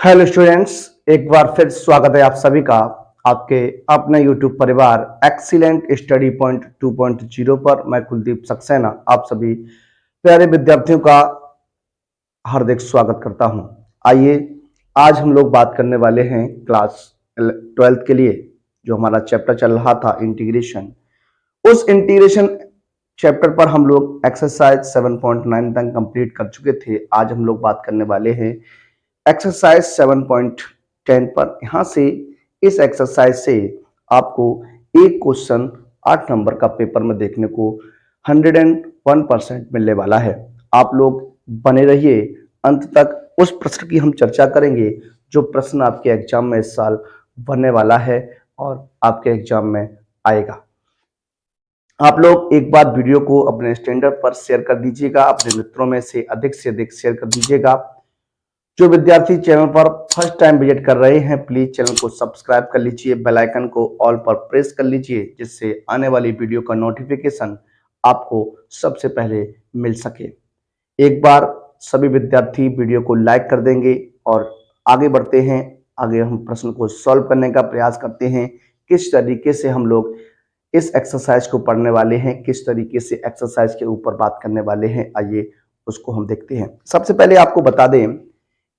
Hello students, एक बार फिर स्वागत है आप सभी का आपके अपने यूट्यूब परिवार एक्सीलेंट स्टडी पॉइंट 2.0 पर। मैं कुलदीप सक्सेना आप सभी प्यारे विद्यार्थियों का हार्दिक स्वागत करता हूं। आइए आज हम लोग बात करने वाले हैं क्लास 12th के लिए जो हमारा चैप्टर चल रहा था इंटीग्रेशन। उस इंटीग्रेशन चैप्टर पर हम लोग एक्सरसाइज 7.9 तक कंप्लीट कर चुके थे। आज हम लोग बात करने वाले हैं एक्सरसाइज 7.10 पर। यहां से इस एक्सरसाइज से आपको एक क्वेश्चन 8 नंबर का पेपर में देखने को 101% मिलने वाला है। आप लोग बने रहिए अंत तक। उस प्रश्न की हम चर्चा करेंगे जो प्रश्न आपके एग्जाम में इस साल बनने वाला है और आपके एग्जाम में आएगा। आप लोग एक बार वीडियो को अपने स्टैंडर्ड पर शेयर कर दीजिएगा, अपने मित्रों में से अधिक शेयर कर दीजिएगा। जो विद्यार्थी चैनल पर फर्स्ट टाइम विजिट कर रहे हैं प्लीज चैनल को सब्सक्राइब कर लीजिए, बेल आइकन को ऑल पर प्रेस कर लीजिए जिससे आने वाली वीडियो का नोटिफिकेशन आपको सबसे पहले मिल सके। एक बार सभी विद्यार्थी वीडियो को लाइक कर देंगे और आगे बढ़ते हैं। आगे हम प्रश्न को सॉल्व करने का प्रयास करते हैं। किस तरीके से हम लोग इस एक्सरसाइज को पढ़ने वाले हैं, किस तरीके से एक्सरसाइज के ऊपर बात करने वाले हैं, आइए उसको हम देखते हैं। सबसे पहले आपको बता दें,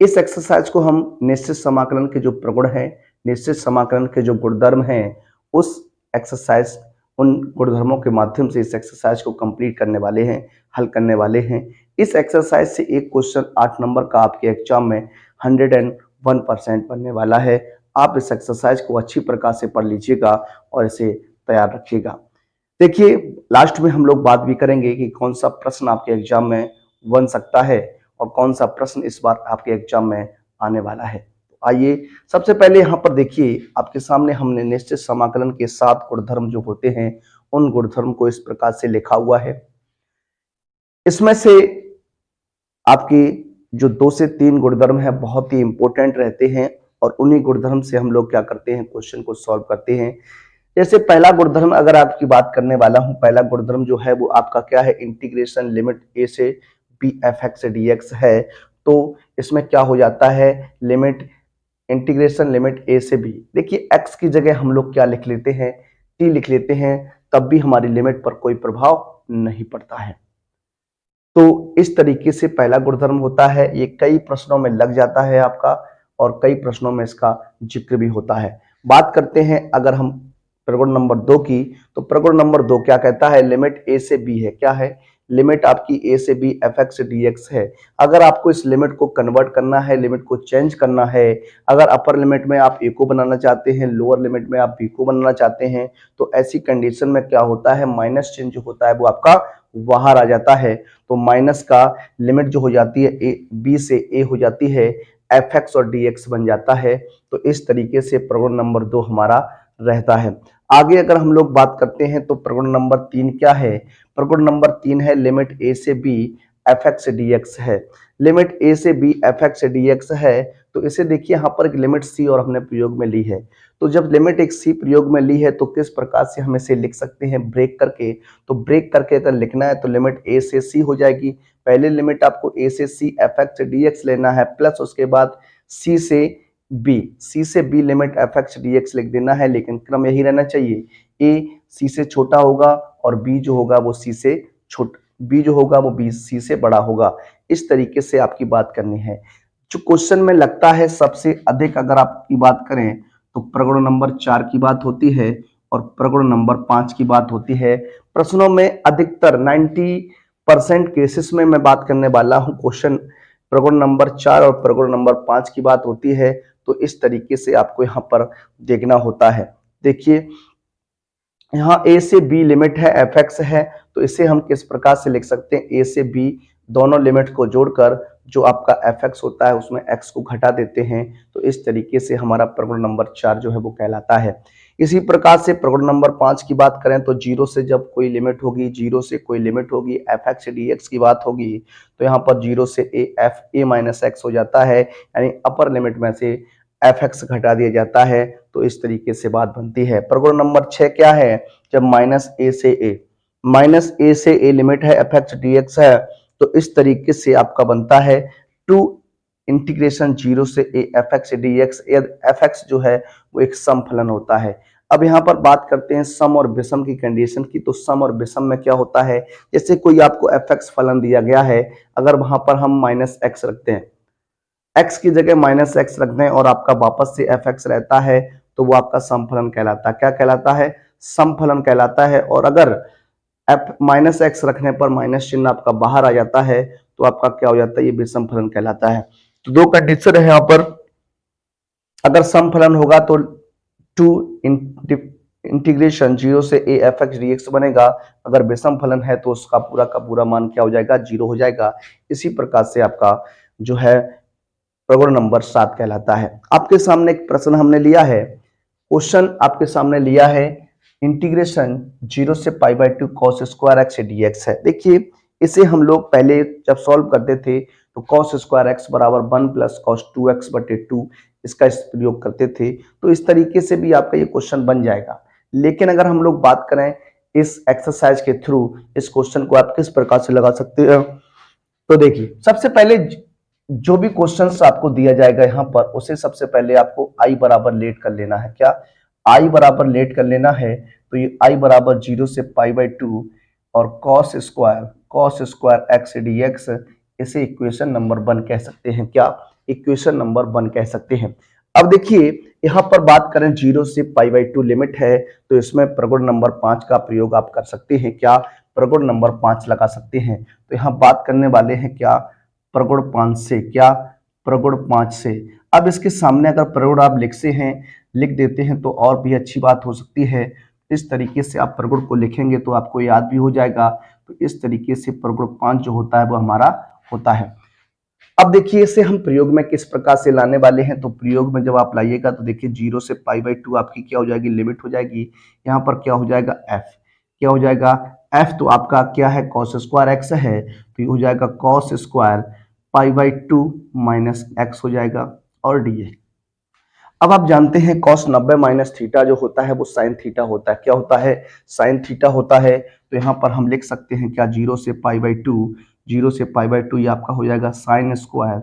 इस एक्सरसाइज को हम निश्चित समाकलन के जो प्रगुण हैं, निश्चित समाकलन के जो गुणधर्म हैं, उस एक्सरसाइज उन गुणधर्मों के माध्यम से इस एक्सरसाइज को कंप्लीट करने वाले हैं, हल करने वाले हैं। इस एक्सरसाइज से एक क्वेश्चन 8 नंबर का आपके एग्जाम में 101% बनने वाला है। आप इस एक्सरसाइज को अच्छी प्रकार से पढ़ लीजिएगा और इसे तैयार रखिएगा। देखिए, लास्ट में हम लोग बात भी करेंगे कि कौन सा प्रश्न आपके एग्जाम में बन सकता है और कौन सा प्रश्न इस बार आपके एग्जाम में आने वाला है। तो आइए सबसे पहले यहाँ पर देखिए, आपके सामने हमने निश्चित समाकलन के 7 गुणधर्म जो होते हैं उन गुणधर्म को इस प्रकार से लिखा हुआ है। इसमें से आपकी जो 2 से 3 गुणधर्म है बहुत ही इंपॉर्टेंट रहते हैं और उन्हीं गुणधर्म से हम लोग क्या करते हैं, क्वेश्चन को सॉल्व करते हैं। जैसे पहला गुणधर्म अगर आपकी बात करने वाला हूं, पहला गुणधर्म जो है वो आपका क्या है, इंटीग्रेशन लिमिट ए से बी एफ एक्स डीएक्स है। तो इसमें क्या हो जाता है, लिमिट इंटीग्रेशन लिमिट ए से बी। देखिए एक्स की जगह हम लोग क्या लिख लेते हैं, टी लिख लेते हैं, तब भी हमारी लिमिट पर कोई प्रभाव नहीं पड़ता है। तो इस तरीके से पहला गुणधर्म होता है। ये कई प्रश्नों में लग जाता है आपका और कई प्रश्नों में इसका जिक्र भी होता है। बात करते हैं अगर हम प्रगुण नंबर 2 की, तो प्रगुण नंबर 2 क्या कहता है, लिमिट ए से बी है। क्या है, लिमिट आपकी ए से b f x d x है। अगर आपको इस लिमिट को कन्वर्ट करना है, लिमिट को चेंज करना है, अगर अपर लिमिट में आप ए को बनाना चाहते हैं, लोअर लिमिट में आप बी को बनाना चाहते हैं, तो ऐसी कंडीशन में क्या होता है, माइनस चिन्ह जो होता है वो आपका बाहर आ जाता है। तो माइनस का लिमिट जो हो जाती है ए बी से ए हो जाती है, एफ एक्स और डी एक्स बन जाता है। तो इस तरीके से प्रगुण नंबर 2 हमारा रहता है। आगे अगर हम लोग बात करते हैं तो प्रगुण नंबर 3 क्या है, प्रगुण नंबर 3 है लिमिट ए से b f x d x है। लिमिट ए से b f x d x है तो इसे देखिए यहाँ पर एक लिमिट सी और हमने प्रयोग में ली है। तो जब लिमिट एक सी प्रयोग में ली है तो किस प्रकार से हम इसे लिख सकते हैं, ब्रेक करके। तो ब्रेक करके अगर लिखना है तो लिमिट ए से सी हो जाएगी। पहले लिमिट आपको ए से c f x d x लेना है, प्लस उसके बाद सी से b limit f x d x लिख देना है, लेकिन क्रम यही रहना चाहिए, ए सी से छोटा होगा और बी जो होगा वो सी से छोटा, बी जो होगा वो बी सी से बड़ा होगा। इस तरीके से आपकी बात करनी है। जो क्वेश्चन में लगता है सबसे अधिक अगर आपकी बात करें तो प्रगुण नंबर 4 की बात होती है और प्रगुण नंबर 5 की बात होती है। प्रश्नों में अधिकतर 90% केसेस में मैं बात करने वाला हूं, क्वेश्चन प्रगुण नंबर 4 और प्रगुण नंबर 5 की बात होती है। तो इस तरीके से आपको यहाँ पर देखना होता है। देखिए यहाँ ए से बी लिमिट है, एफ एक्स है, तो इसे हम किस प्रकार से लिख सकते हैं, ए से बी दोनों लिमिट को जोड़कर जो आपका एफ एक्स होता है उसमें एक्स को घटा देते हैं। तो इस तरीके से हमारा प्रगुण नंबर 4 जो है वो कहलाता है। इसी प्रकार से प्रगुण नंबर 5 की बात करें तो जीरो से जब कोई लिमिट होगी, जीरो से कोई लिमिट होगी, एफ एक्स डी एक्स की बात होगी, तो यहाँ पर जीरो से ए माइनस एक्स हो जाता है, यानी अपर लिमिट में से एफ एक्स घटा दिया जाता है। तो इस तरीके से बात बनती है। प्रगुण नंबर 6 क्या है, जब माइनस ए से ए लिमिट है, एफ एक्स डी एक्स है, तो इस तरीके से आपका बनता है 2 इंटीग्रेशन 0 से a F x d x. F x जो है वो एक सम फलन होता है। अब यहाँ पर बात करते हैं सम और विषम की कंडीशन की। तो सम और विषम में क्या होता है, जैसे कोई आपको एफ एक्स फलन दिया गया है, अगर वहां पर हम माइनस एक्स रखते हैं, एक्स की जगह माइनस एक्स रख दें और आपका वापस से एफ एक्स रहता है, तो वो आपका समफलन कहलाता है। क्या कहलाता है, समफलन कहलाता है। और अगर एफ माइनस एक्स रखने पर माइनस चिन्ह आपका बाहर आ जाता है, तो आपका क्या हो जाता है, ये विषम फलन कहलाता है। तो दो कंडीशन है यहाँ पर, अगर समफलन होगा तो टू इंटीग्रेशन 0 से a F x d x बनेगा, अगर विषम फलन है तो उसका पूरा का पूरा मान क्या हो जाएगा, 0 हो जाएगा। इसी प्रकार से आपका जो है प्रगुण नंबर 7 कहलाता है। आपके सामने एक प्रश्न हमने लिया है, क्वेश्चन आपके सामने लिया है, इंटीग्रेशन 0 से pi by 2 cos square x d x है। देखिए इसे हम लोग पहले जब सॉल्व करते थे तो कॉस स्क्वायर एक्स बराबर 1 प्लस कॉस 2x बटे 2 इसका प्रयोग करते थे। तो इस तरीके से भी आपका ये क्वेश्चन बन जाएगा। लेकिन अगर हम लोग बात करें इस एक्सरसाइज के थ्रू, इस क्वेश्चन को आप किस प्रकार से लगा सकते हैं, तो देखिए सबसे पहले जो भी क्वेश्चंस आपको दिया जाएगा यहाँ पर, उसे सबसे पहले आपको आई बराबर लेट कर लेना है। क्या आई बराबर लेट कर लेना है, तो ये आई बराबर 0 से पाई बाई 2 और cos square x d x, इसे इक्वेशन नंबर 1 कह सकते हैं। क्या इक्वेशन नंबर 1 कह सकते हैं। अब देखिए यहाँ पर बात करें 0 से पाई बाई 2 लिमिट है, तो इसमें प्रगुण नंबर 5 का प्रयोग आप कर सकते हैं। क्या प्रगुण नंबर 5 लगा सकते हैं। तो यहाँ बात करने वाले हैं क्या, प्रगुण 5 से। क्या प्रगुण 5 से। अब इसके सामने अगर प्रगुण आप लिख देते हैं तो और भी अच्छी बात हो सकती है। इस तरीके से आप प्रगुण को लिखेंगे तो आपको याद भी हो जाएगा। तो इस तरीके से प्रगुण 5 जो होता है वो हमारा होता है। अब देखिए इसे हम प्रयोग में किस प्रकार से लाने वाले हैं। तो प्रयोग में जब आप लाइएगा तो देखिए 0 से पाई बाई 2 आपकी क्या हो जाएगी, लिमिट हो जाएगी। यहाँ पर क्या हो जाएगा, एफ। क्या हो जाएगा, एफ। तो आपका क्या है, कॉस स्क्वायर एक्स है, तो ये हो जाएगा cos square pi by 2 minus x हो जाएगा और डी। अब आप जानते हैं कॉस 90 माइनस थीटा जो होता है वो साइन थीटा होता है। क्या होता है, साइन थीटा होता है। तो यहाँ पर हम लिख सकते हैं क्या, 0 से पाई बाई 2, 0 से पाई बाई 2 ये आपका हो जाएगा sine square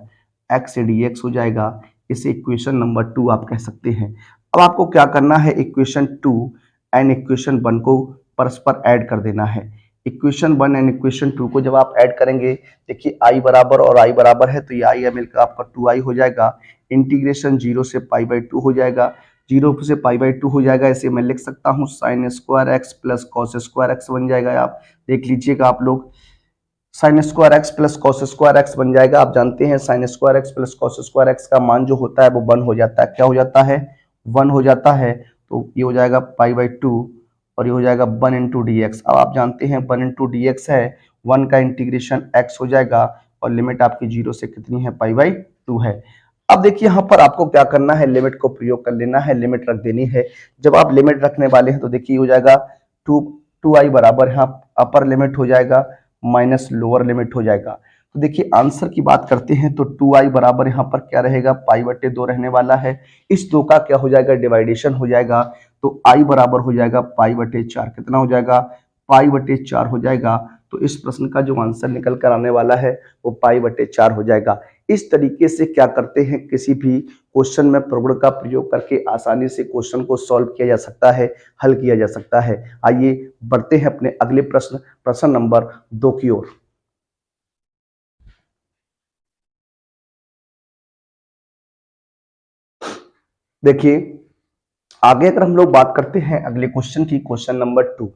x d x हो जाएगा। इसे इक्वेशन नंबर 2 आप कह सकते हैं। अब आपको क्या करना है, इक्वेशन 2 एंड इक्वेशन 1 को परस्पर ऐड कर देना है। इक्वेशन 1 एंड इक्वेशन 2 को जब आप ऐड करेंगे, देखिए आई बराबर और आई बराबर है, तो ये आई मिलकर आपका 2i हो जाएगा। इंटीग्रेशन 0 से पाई बाई 2 हो जाएगा, 0 से पाई बाई 2 हो जाएगा। इसे मैं लिख सकता हूँ sine square x plus cos square x बन जाएगा। आप देख लीजिएगा आप लोग, sine square x plus cos square x बन जाएगा। आप जानते हैं sine square x plus cos square x का मान जो होता है वो 1 हो जाता है। क्या हो जाता है, 1 हो जाता है। तो ये हो जाएगा पाई बाई 2 और ये हो जाएगा 1 इंटू डी एक्स। अब आप जानते हैं 1 इंटू डी एक्स है, 1 का इंटीग्रेशन x हो जाएगा और लिमिट आपकी 0 से कितनी है, पाई बाई 2 है। अब देखिए यहाँ पर आपको क्या करना है, लिमिट को प्रयोग कर लेना है, लिमिट रख देनी है। जब आप लिमिट रखने वाले हैं तो देखिए हो जाएगा 2i बराबर यहाँ अपर लिमिट हो जाएगा माइनस लोअर लिमिट हो जाएगा। तो देखिए आंसर की बात करते हैं तो 2i बराबर यहाँ पर क्या रहेगा, पाई बटे 2 रहने वाला है। इस 2 का क्या हो जाएगा, डिवाइडेशन हो जाएगा। तो i बराबर हो जाएगा पाई बटे 4। कितना हो जाएगा, पाई बटे 4 हो जाएगा। तो इस प्रश्न का जो आंसर निकल कर आने वाला है वो पाई बटे 4 हो जाएगा। इस तरीके से क्या करते हैं, किसी भी क्वेश्चन में प्रगुण का प्रयोग करके आसानी से क्वेश्चन को सॉल्व किया जा सकता है, हल किया जा सकता है। आइए बढ़ते हैं अपने अगले प्रश्न नंबर 2 की ओर। देखिए आगे अगर हम लोग बात करते हैं अगले क्वेश्चन की, क्वेश्चन नंबर 2।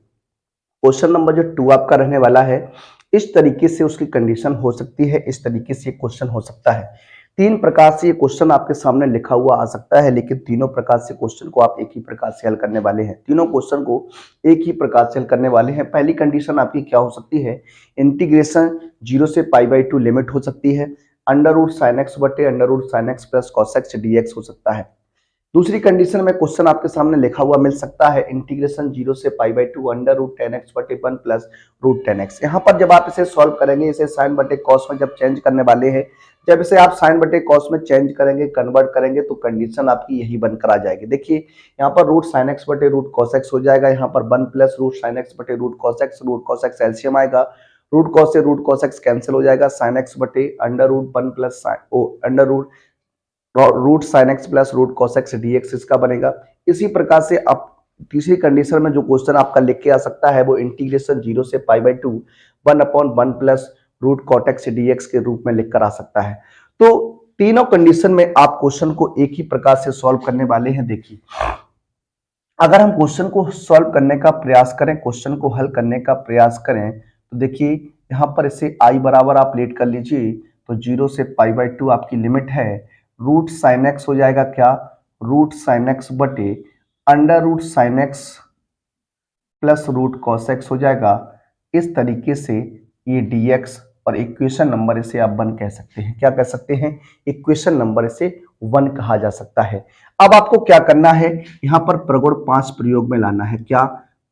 क्वेश्चन नंबर जो 2 आपका रहने वाला है, इस तरीके से उसकी कंडीशन हो सकती है, इस तरीके से क्वेश्चन हो सकता है। 3 प्रकार से ये क्वेश्चन आपके सामने लिखा हुआ आ सकता है, लेकिन तीनों प्रकार से क्वेश्चन को आप एक ही प्रकार से हल करने वाले हैं। तीनों क्वेश्चन को एक ही प्रकार से हल करने वाले हैं। पहली कंडीशन आपकी क्या हो सकती है, इंटीग्रेशन 0 से पाई बाई 2 लिमिट हो सकती है, अंडर रूट साइन एक्स बटे under root sine x plus cos x d x हो सकता है। दूसरी कंडीशन में क्वेश्चन आपके सामने लिखा हुआ मिल सकता है, इंटीग्रेशन 0 से pi by 2 under root 10x बटे 1 प्लस रूट 10x। यहाँ पर जब आप इसे सॉल्व करेंगे, इसे साइन बटे कॉस में जब चेंज करने वाले हैं, जब इसे आप साइन बटे कॉस में चेंज करेंगे, कन्वर्ट करेंगे, तो कंडीशन आपकी यही बनकर आ जाएगी। देखिए यहाँ पर रूट साइन एक्स बटे रूट कॉस एक्स हो जाएगा, यहाँ पर 1 प्लस रूट साइन एक्स बटे रूट कॉस एक्स एलसीएम आएगा, रूट कॉस से रूट कॉस एक्स कैंसिल हो जाएगा, साइन एक्स बटे under root one plus under root sine x plus root cos x d x इसका बनेगा। इसी प्रकार से आप तीसरी कंडीशन में जो क्वेश्चन आपका लिख के आ सकता है वो इंटीग्रेशन 0 से pi by two 1/1 plus root cot x d x के रूप में लिख कर आ सकता है। तो तीनों कंडीशन में आप क्वेश्चन को एक ही प्रकार से सॉल्व करने वाले हैं। देखिए, अगर हम क्वेश्चन को सॉल्व करने का प्रयास करें, क्वेश्चन को हल करने का प्रयास करें, तो देखिए यहां पर इसे आई बराबर आप लेट कर लीजिए, तो 0 से पाई बाई टू आपकी लिमिट है, रूट साइन एक्स हो जाएगा क्या, रूट साइन एक्स बटे under root sine x plus root cos x हो जाएगा। इस तरीके से ये dx और इक्वेशन नंबर इसे आप 1 कह सकते हैं। क्या कह सकते हैं? इक्वेशन नंबर इसे 1 कहा जा सकता है। अब आपको क्या करना है, यहां पर प्रगुण 5 प्रयोग में लाना है। क्या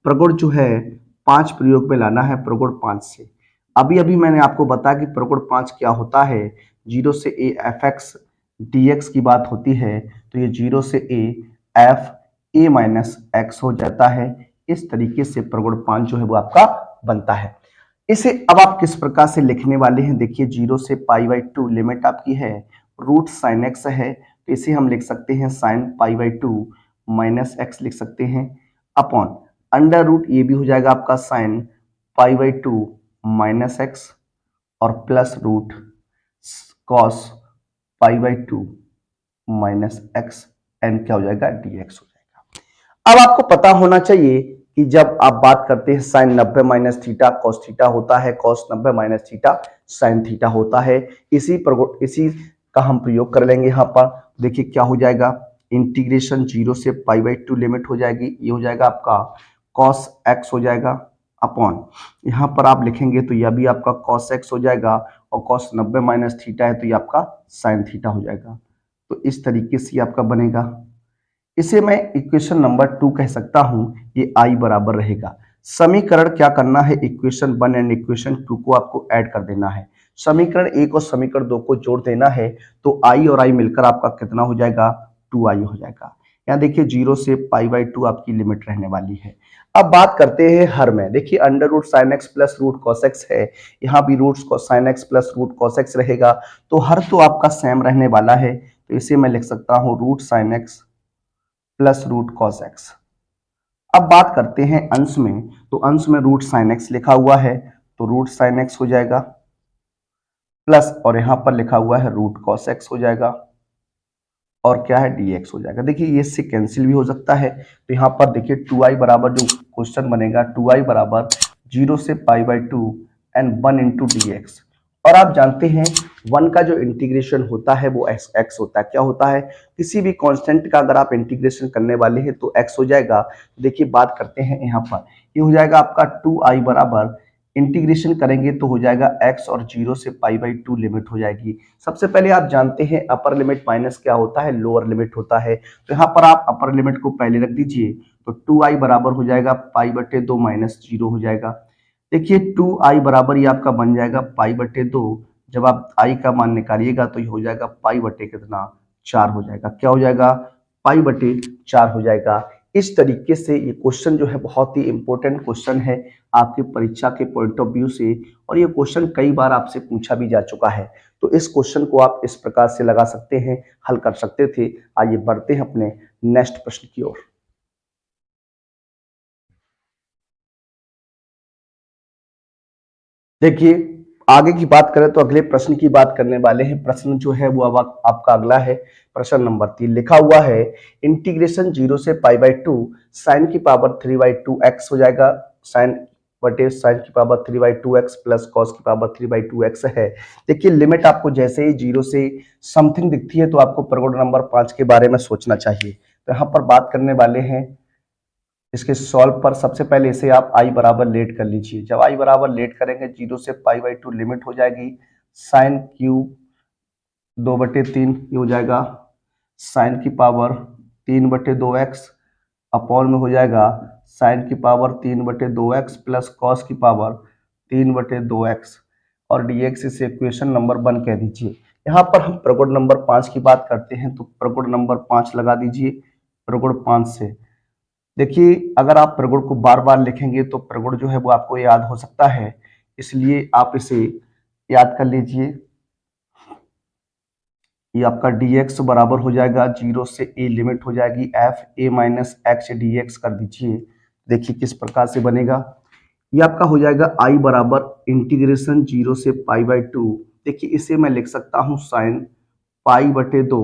प्रगुण जो है 5 प्रयोग में लाना है, प्रगुण 5 से। अभी अभी मैंने आपको बताया कि प्रगुण 5 क्या होता है, 0 से a F x d x की बात होती है, तो ये 0 से a F A minus x हो जाता है। इस तरीके से प्रगुण 5 जो है वो आपका बनता है। इसे अब आप किस प्रकार से लिखने वाले हैं, देखिए 0 से पाई बाई टू लिमिट आपकी है, रूट साइन एक्स है, तो इसे हम लिख सकते हैं sign pi by two minus x लिख सकते हैं, अपॉन अंडर रूट ये भी हो जाएगा आपका sine pi by two minus x और plus root cos pi by two minus x and क्या हो जाएगा, डी एक्स हो जाएगा। अब आपको पता होना चाहिए कि जब आप बात करते हैं sine 90 minus theta cos theta होता है, cos 90 minus theta sine theta होता है। इसी का हम प्रयोग कर लेंगे यहाँ पर। देखिए क्या हो जाएगा, इंटीग्रेशन 0 से पाई बाई टू लिमिट हो जाएगी, ये हो जाएगा आपका कॉस एक्स हो जाएगा, अपॉन यहाँ पर आप लिखेंगे तो यह भी आपका कॉस एक्स हो जाएगा, और कॉस 90 माइनस थीटा है तो ये आपका साइन थीटा हो जाएगा। तो इस तरीके से आपका बनेगा। इसे मैं इक्वेशन नंबर 2 कह सकता हूं, ये आई बराबर रहेगा। समीकरण क्या करना है, इक्वेशन 1 एंड इक्वेशन 2 को आपको ऐड कर देना है। समीकरण 1 और समीकरण 2 को जोड़ देना है, तो आई और आई मिलकर आपका कितना हो जाएगा, 2i हो जाएगा। यहाँ देखिए 0 से पाई बाई टू आपकी लिमिट रहने वाली है। अब बात करते हैं हर में। देखिए under root sine x plus root cos x है, यहाँ भी root sine x plus root cos x रहेगा, तो हर तो आपका सेम रहने वाला है, तो इसे मैं लिख सकता हूँ root sine x plus root cos x. अब बात करते हैं अंश में, तो अंश में रूट साइन एक्स लिखा हुआ है, तो रूट साइन एक्स हो जाएगा, प्लस और यहां पर लिखा हुआ है रूट कॉस एक्स हो जाएगा, और क्या है, dx हो जाएगा। देखिए ये इससे कैंसिल भी हो सकता है, तो यहाँ पर देखिए 2i बराबर जो क्वेश्चन बनेगा, 2i बराबर 0 से pi by to and 1 into D x. और आप जानते हैं 1 का जो इंटीग्रेशन होता है वो x होता है। क्या होता है, किसी भी कांस्टेंट का अगर आप इंटीग्रेशन करने वाले हैं तो x हो जाएगा। देखिए बात करते हैं यहाँ पर, ये हो जाएगा आपका 2i बराबर, इंटीग्रेशन करेंगे तो हो जाएगा x और 0 से पाई बाई टू लिमिट हो जाएगी। सबसे पहले आप जानते हैं अपर लिमिट माइनस क्या होता है, लोअर लिमिट होता है, तो यहाँ पर आप अपर लिमिट को पहले रख दीजिए, तो 2i बराबर हो जाएगा पाई बटे दो माइनस 0 हो जाएगा। देखिए 2i बराबर ये आपका बन जाएगा पाई बटे दो, जब आप i का मान निकालिएगा तो ये हो जाएगा पाई बटे कितना, 4 हो जाएगा। क्या हो जाएगा, पाई बटे 4 हो जाएगा। इस तरीके से ये क्वेश्चन जो है बहुत ही इंपॉर्टेंट क्वेश्चन है आपकी परीक्षा के पॉइंट ऑफ व्यू से, और ये क्वेश्चन कई बार आपसे पूछा भी जा चुका है। तो इस क्वेश्चन को आप इस प्रकार से लगा सकते हैं, हल कर सकते थे। आइए बढ़ते हैं अपने नेक्स्ट प्रश्न की ओर। देखिए आगे की बात करें तो अगले प्रश्न की बात करने वाले हैं। प्रश्न जो है वो अब आपका अगला है, प्रश्न नंबर 3 लिखा हुआ है, इंटीग्रेशन 0 से पाई बाई टू साइन की पावर 3 बाई टू एक्स हो जाएगा, साइन बटे साइन की power 3 by two x plus cos की पावर 3 बाई टू एक्स है। देखिए लिमिट आपको जैसे ही 0 से समथिंग दिखती है तो आपको प्रगुण नंबर 5 के बारे में सोचना चाहिए। तो यहाँ पर बात करने वाले हैं इसके सॉल्व पर। सबसे पहले इसे आप i बराबर लेट कर लीजिए। जब i बराबर लेट करेंगे 0 से पाई बाई टू लिमिट हो जाएगी, साइन क्यूब 2/3 ये हो जाएगा साइन की पावर 3/2x, अपॉन में हो जाएगा साइन की पावर 3/2x प्लस कॉस की पावर 3/2x, और dx इसे इक्वेशन नंबर 1 कह दीजिए। यहाँ पर हम प्रगुण नंबर 5 की बात करते हैं, तो प्रगुण नंबर 5 लगा दीजिए। प्रगुण 5 से देखिए अगर आप प्रगुण को बार बार लिखेंगे तो प्रगुण जो है वो आपको याद हो सकता है इसलिए आप इसे याद कर लीजिए। ये आपका dx बराबर हो जाएगा 0 से a लिमिट हो जाएगी f a minus x dx कर दीजिए। देखिए किस प्रकार से बनेगा। ये आपका हो जाएगा i बराबर इंटीग्रेशन 0 से पाई बाई 2। देखिए इसे मैं लिख सकता हूँ साइन पाई बटे 2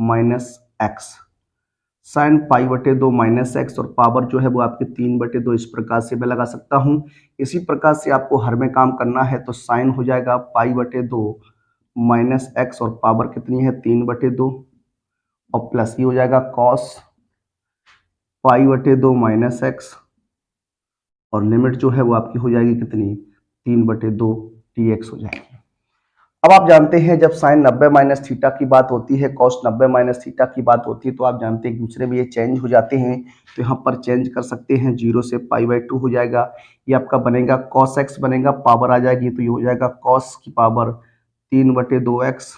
माइनस एक्स। साइन पाई बटे 2 माइनस एक्स और पावर जो है वो आपके 3/2 इस प्रकार से मैं लगा सकता हूँ। इसी प्रकार से आपको हर में काम करना है तो साइन हो जाएगा पाई बटे 2 माइनस एक्स और पावर कितनी है 3/2 और प्लस ये हो जाएगा कॉस पाई बटे 2 माइनस एक्स और लिमिट जो है वो आपकी हो जाएगी कितनी 3/2 dx हो जाएगी। अब आप जानते हैं जब साइन 90 माइनस थीटा की बात होती है, कॉस 90 माइनस थीटा की बात होती है तो आप जानते हैं एक दूसरे में ये चेंज हो जाते हैं। तो यहाँ पर चेंज कर सकते हैं 0 से पाई बाई 2 हो जाएगा। ये आपका बनेगा कॉस एक्स बनेगा, पावर आ जाएगी तो ये हो जाएगा कॉस की पावर 3/2x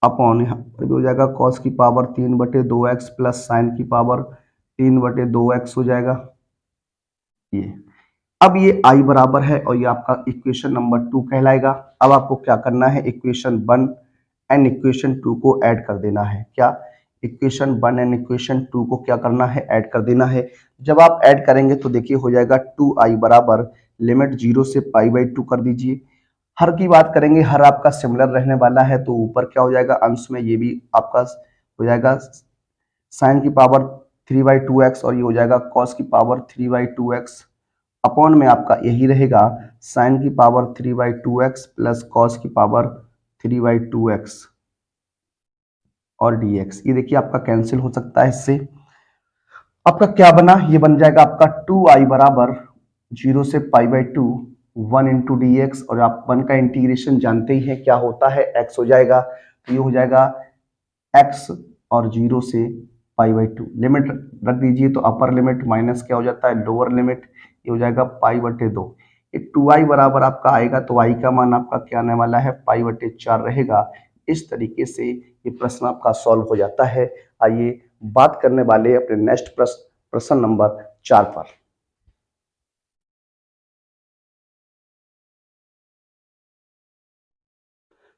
अपॉन यहाँ पर भी हो जाएगा कॉस की पावर 3/2x प्लस साइन की पावर 3/2x हो जाएगा ये। अब ये i बराबर है और ये आपका इक्वेशन नंबर 2 कहलाएगा। अब आपको क्या करना है, इक्वेशन 1 एंड इक्वेशन 2 को ऐड कर देना है। क्या इक्वेशन 1 एंड इक्वेशन 2 को क्या करना है, ऐड कर देना है। जब आप ऐड करेंगे तो देखिए हो जाएगा 2i बराबर लिमिट 0 से पाई बाई 2 कर दीजिए। हर की बात करेंगे, हर आपका सिमिलर रहने वाला है तो ऊपर क्या हो जाएगा अंश में ये भी आपका हो जाएगा साइन की पावर 3/2x और ये हो जाएगा कॉस की पावर 3/2x अपॉन में आपका यही रहेगा साइन की पावर 3/2x प्लस कॉस की पावर 3/2x और dx। ये देखिए आपका कैंसिल हो सकता है इससे। आपका क्या बना, ये बन जाएगा आपका 2i बराबर 0 से pi by 2 1 into D x और आप 1 का इंटीग्रेशन जानते ही हैं क्या होता है, x हो जाएगा तो ये हो जाएगा x और 0 से पाई बाई 2 लिमिट रख दीजिए तो अपर लिमिट माइनस क्या हो जाता है लोअर लिमिट, ये हो जाएगा पाई बटे 2। ये 2i बराबर आपका आएगा तो i का मान आपका क्या आने वाला है पाई बटे 4 रहेगा। इस तरीके से ये प्रश्न आपका सॉल्व हो जाता है। आइए बात करने वाले अपने नेक्स्ट प्रश्न नंबर 4 पर।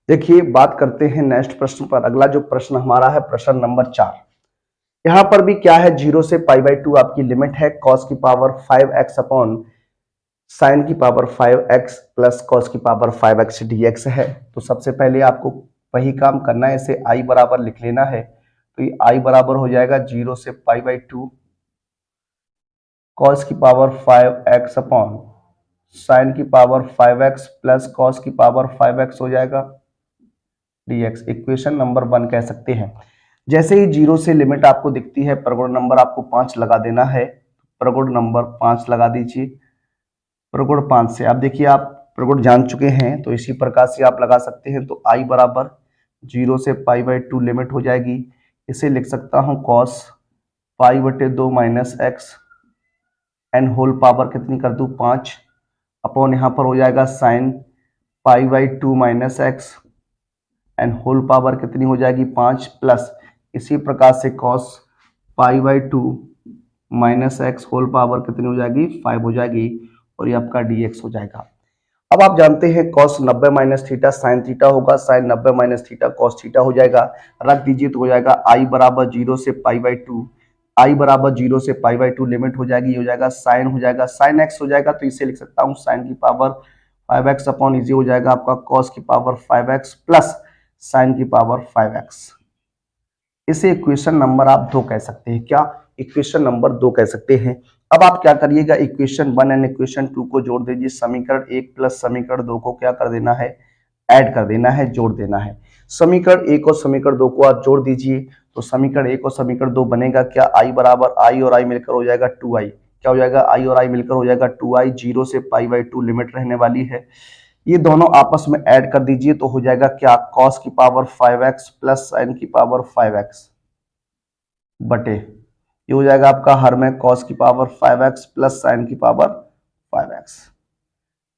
देखिए बात करते हैं नेक्स्ट प्रश्न पर। अगला जो प्रश्न हमारा है प्रश्न नंबर 4। यहाँ पर भी क्या है 0 से पाई बाई 2 आपकी लिमिट है कॉस की पावर 5x अपॉन साइन की पावर 5x प्लस कॉस की पावर 5x dx है। तो सबसे पहले आपको वही काम करना है, इसे i बराबर लिख लेना है। तो ये i बराबर हो जाएगा 0 से पाई बाई 2 कॉस की पावर 5x अपॉन साइन की पावर 5x प्लस कॉस की पावर 5x हो जाएगा dx। इक्वेशन नंबर 1 कह सकते हैं। जैसे ही 0 से लिमिट आपको दिखती है प्रगुण नंबर आपको 5 लगा देना है। प्रगुण नंबर 5 लगा दीजिए। प्रगुण 5 से आप देखिए आप प्रगुण जान चुके हैं तो इसी प्रकार से आप लगा सकते हैं। तो i बराबर 0 से पाई बाई 2 लिमिट हो जाएगी। इसे लिख सकता हूँ कॉस पाई बटे 2 minus x and whole power कितनी कर दूं 5 अपॉन यहाँ पर हो जाएगा sine pi by 2 minus x and whole power कितनी हो जाएगी 5 प्लस इसी प्रकार से cos pi by 2 minus x whole power कितनी हो जाएगी 5 हो जाएगी और ये आपका dx हो जाएगा। अब आप जानते हैं cos 90 minus theta sine theta होगा, sine 90 minus theta cos theta हो जाएगा। रख दीजिए तो हो जाएगा i बराबर 0 से पाई बाई 2 i बराबर 0 से पाई बाई 2 लिमिट हो जाएगी, हो जाएगा साइन हो जाएगा साइन x हो जाएगा तो इसे लिख सकता हूँ साइन की पावर 5x अपॉन इजी हो जाएगा आपका cos की पावर 5x प्लस साइन की पावर 5x। इसे इक्वेशन नंबर आप 2 कह सकते हैं। क्या इक्वेशन नंबर 2 कह सकते हैं। अब आप क्या करिएगा इक्वेशन 1 एंड इक्वेशन 2 को जोड़ दीजिए। समीकरण 1 प्लस समीकरण 2 को क्या कर देना है ऐड कर देना है, जोड़ देना है। समीकरण 1 और समीकरण 2 को आप जोड़ दीजिए तो समीकरण 1 और समीकरण 2 बनेगा क्या i बराबर i और i मिलकर हो जाएगा 2i। क्या हो जाएगा i और i मिलकर हो जाएगा 2i 0 से पाई बाई 2 लिमिट रहने वाली है। ये दोनों आपस में ऐड कर दीजिए तो हो जाएगा क्या cos की पावर 5x प्लस साइन की पावर 5x बटे ये हो जाएगा आपका हर में cos की पावर 5x प्लस साइन की पावर 5x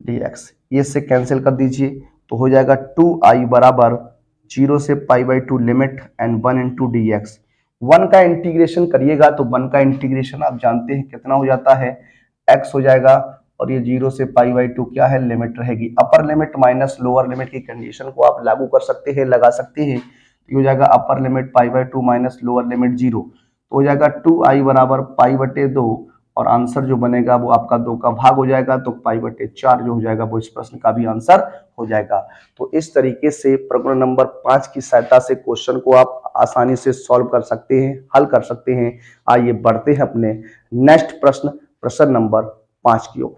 dx। ये से कैंसिल कर दीजिए तो हो जाएगा 2i बराबर 0 से pi by 2 limit and 1 into D x. 1 का इंटीग्रेशन करिएगा तो 1 का इंटीग्रेशन आप जानते हैं कितना हो जाता है x हो जाएगा और ये 0 से π/2 क्या है, लिमिट रहेगी। Upper limit minus lower limit की कंडीशन को आप लागू कर सकते हैं, लगा सकते हैं। तो हो जाएगा upper limit π/2 minus lower limit 0, तो हो जाएगा 2i बराबर π/2, और आंसर जो बनेगा वो आपका 2 का भाग हो जाएगा, तो π/4 जो हो जाएगा वो इस प्रश्न का भी आंसर हो जाएगा। तो इस तरीके से प्रश्न नंबर 5 की सहायता से क्वेश्चन को आप आसानी से सॉल्व कर सकते हैं, हल कर सकते हैं। आइए बढ़ते हैं अपने नेक्स्ट प्रश्न, प्रश्न नंबर 5 की ओर।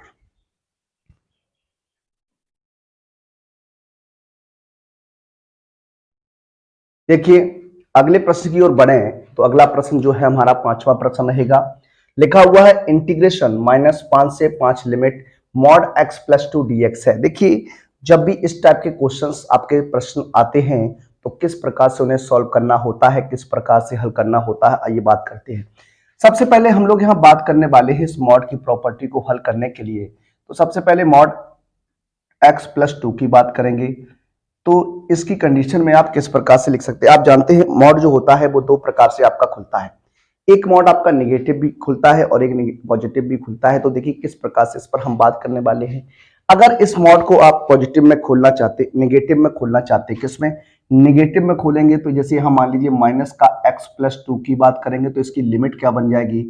देखिए अगले प्रश्न की ओर बढ़े तो अगला प्रश्न जो है हमारा 5वां प्रश्न रहेगा। लिखा हुआ है इंटीग्रेशन -5 से 5 limit mod x plus 2 dx है। देखिए जब भी इस टाइप के क्वेश्चंस आपके प्रश्न आते हैं तो किस प्रकार से उन्हें सॉल्व करना होता है, किस प्रकार से हल करना होता है, आइए बात करते हैं। सबसे पहले हम लोग यहाँ बात करने वाले हैं इस मॉड की प्रॉपर्टी को हल करने के लिए। तो सबसे पहले मॉड x प्लस 2 की बात करेंगे। तो इसकी कंडीशन में आप किस प्रकार से लिख सकते हैं। आप जानते हैं मॉड जो होता है वो दो प्रकार से आपका खुलता है, एक मॉड आपका नेगेटिव भी खुलता है और एक पॉजिटिव भी खुलता है। तो देखिए किस प्रकार से इस पर हम बात करने वाले हैं। अगर इस मॉड को आप पॉजिटिव में खोलना चाहते, नेगेटिव में खोलना चाहते, किसमें, नेगेटिव में खोलेंगे तो जैसे हम मान लीजिए माइनस का x प्लस 2 की बात करेंगे तो इसकी लिमिट क्या बन जाएगी,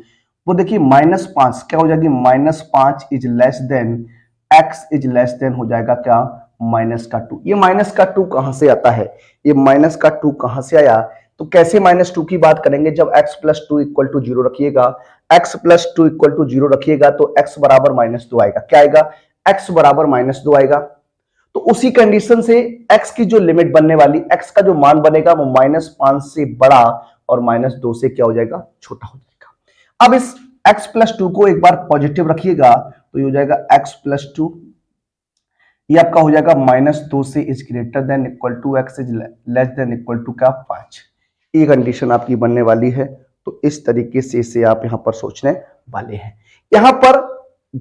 वो देखिए -5 क्या हो जाएगी, -5 is less then x is less then हो जाएगा क्या, -2। ये -2 कहां से आता है, ये -2 कहां से आया, तो कैसे -2 की बात करेंगे, जब x प्लस 2 इक्वल टू 0 रखिएगा, x प्लस 2 इक्वल टू 0 रखिएगा तो x बराबर -2 आएगा। क्या आएगा, x बराबर -2 आएगा। तो उसी कंडीशन से x की जो लिमिट बनने वाली, x का जो मान बनेगा वो -5 से बड़ा और -2 से क्या हो जाएगा, छोटा हो जाएगा। अब इस x प्लस 2 को एक बार पॉजिटिव रखिएगा तो ये हो जाएगा x प्लस 2, ये आपका हो जाएगा -2 से is greater than equal to x is less than equal to क्या, 5। ये कंडीशन आपकी बनने वाली है। तो इस तरीके से इसे आप यहां पर सोचने वाले हैं। यहां पर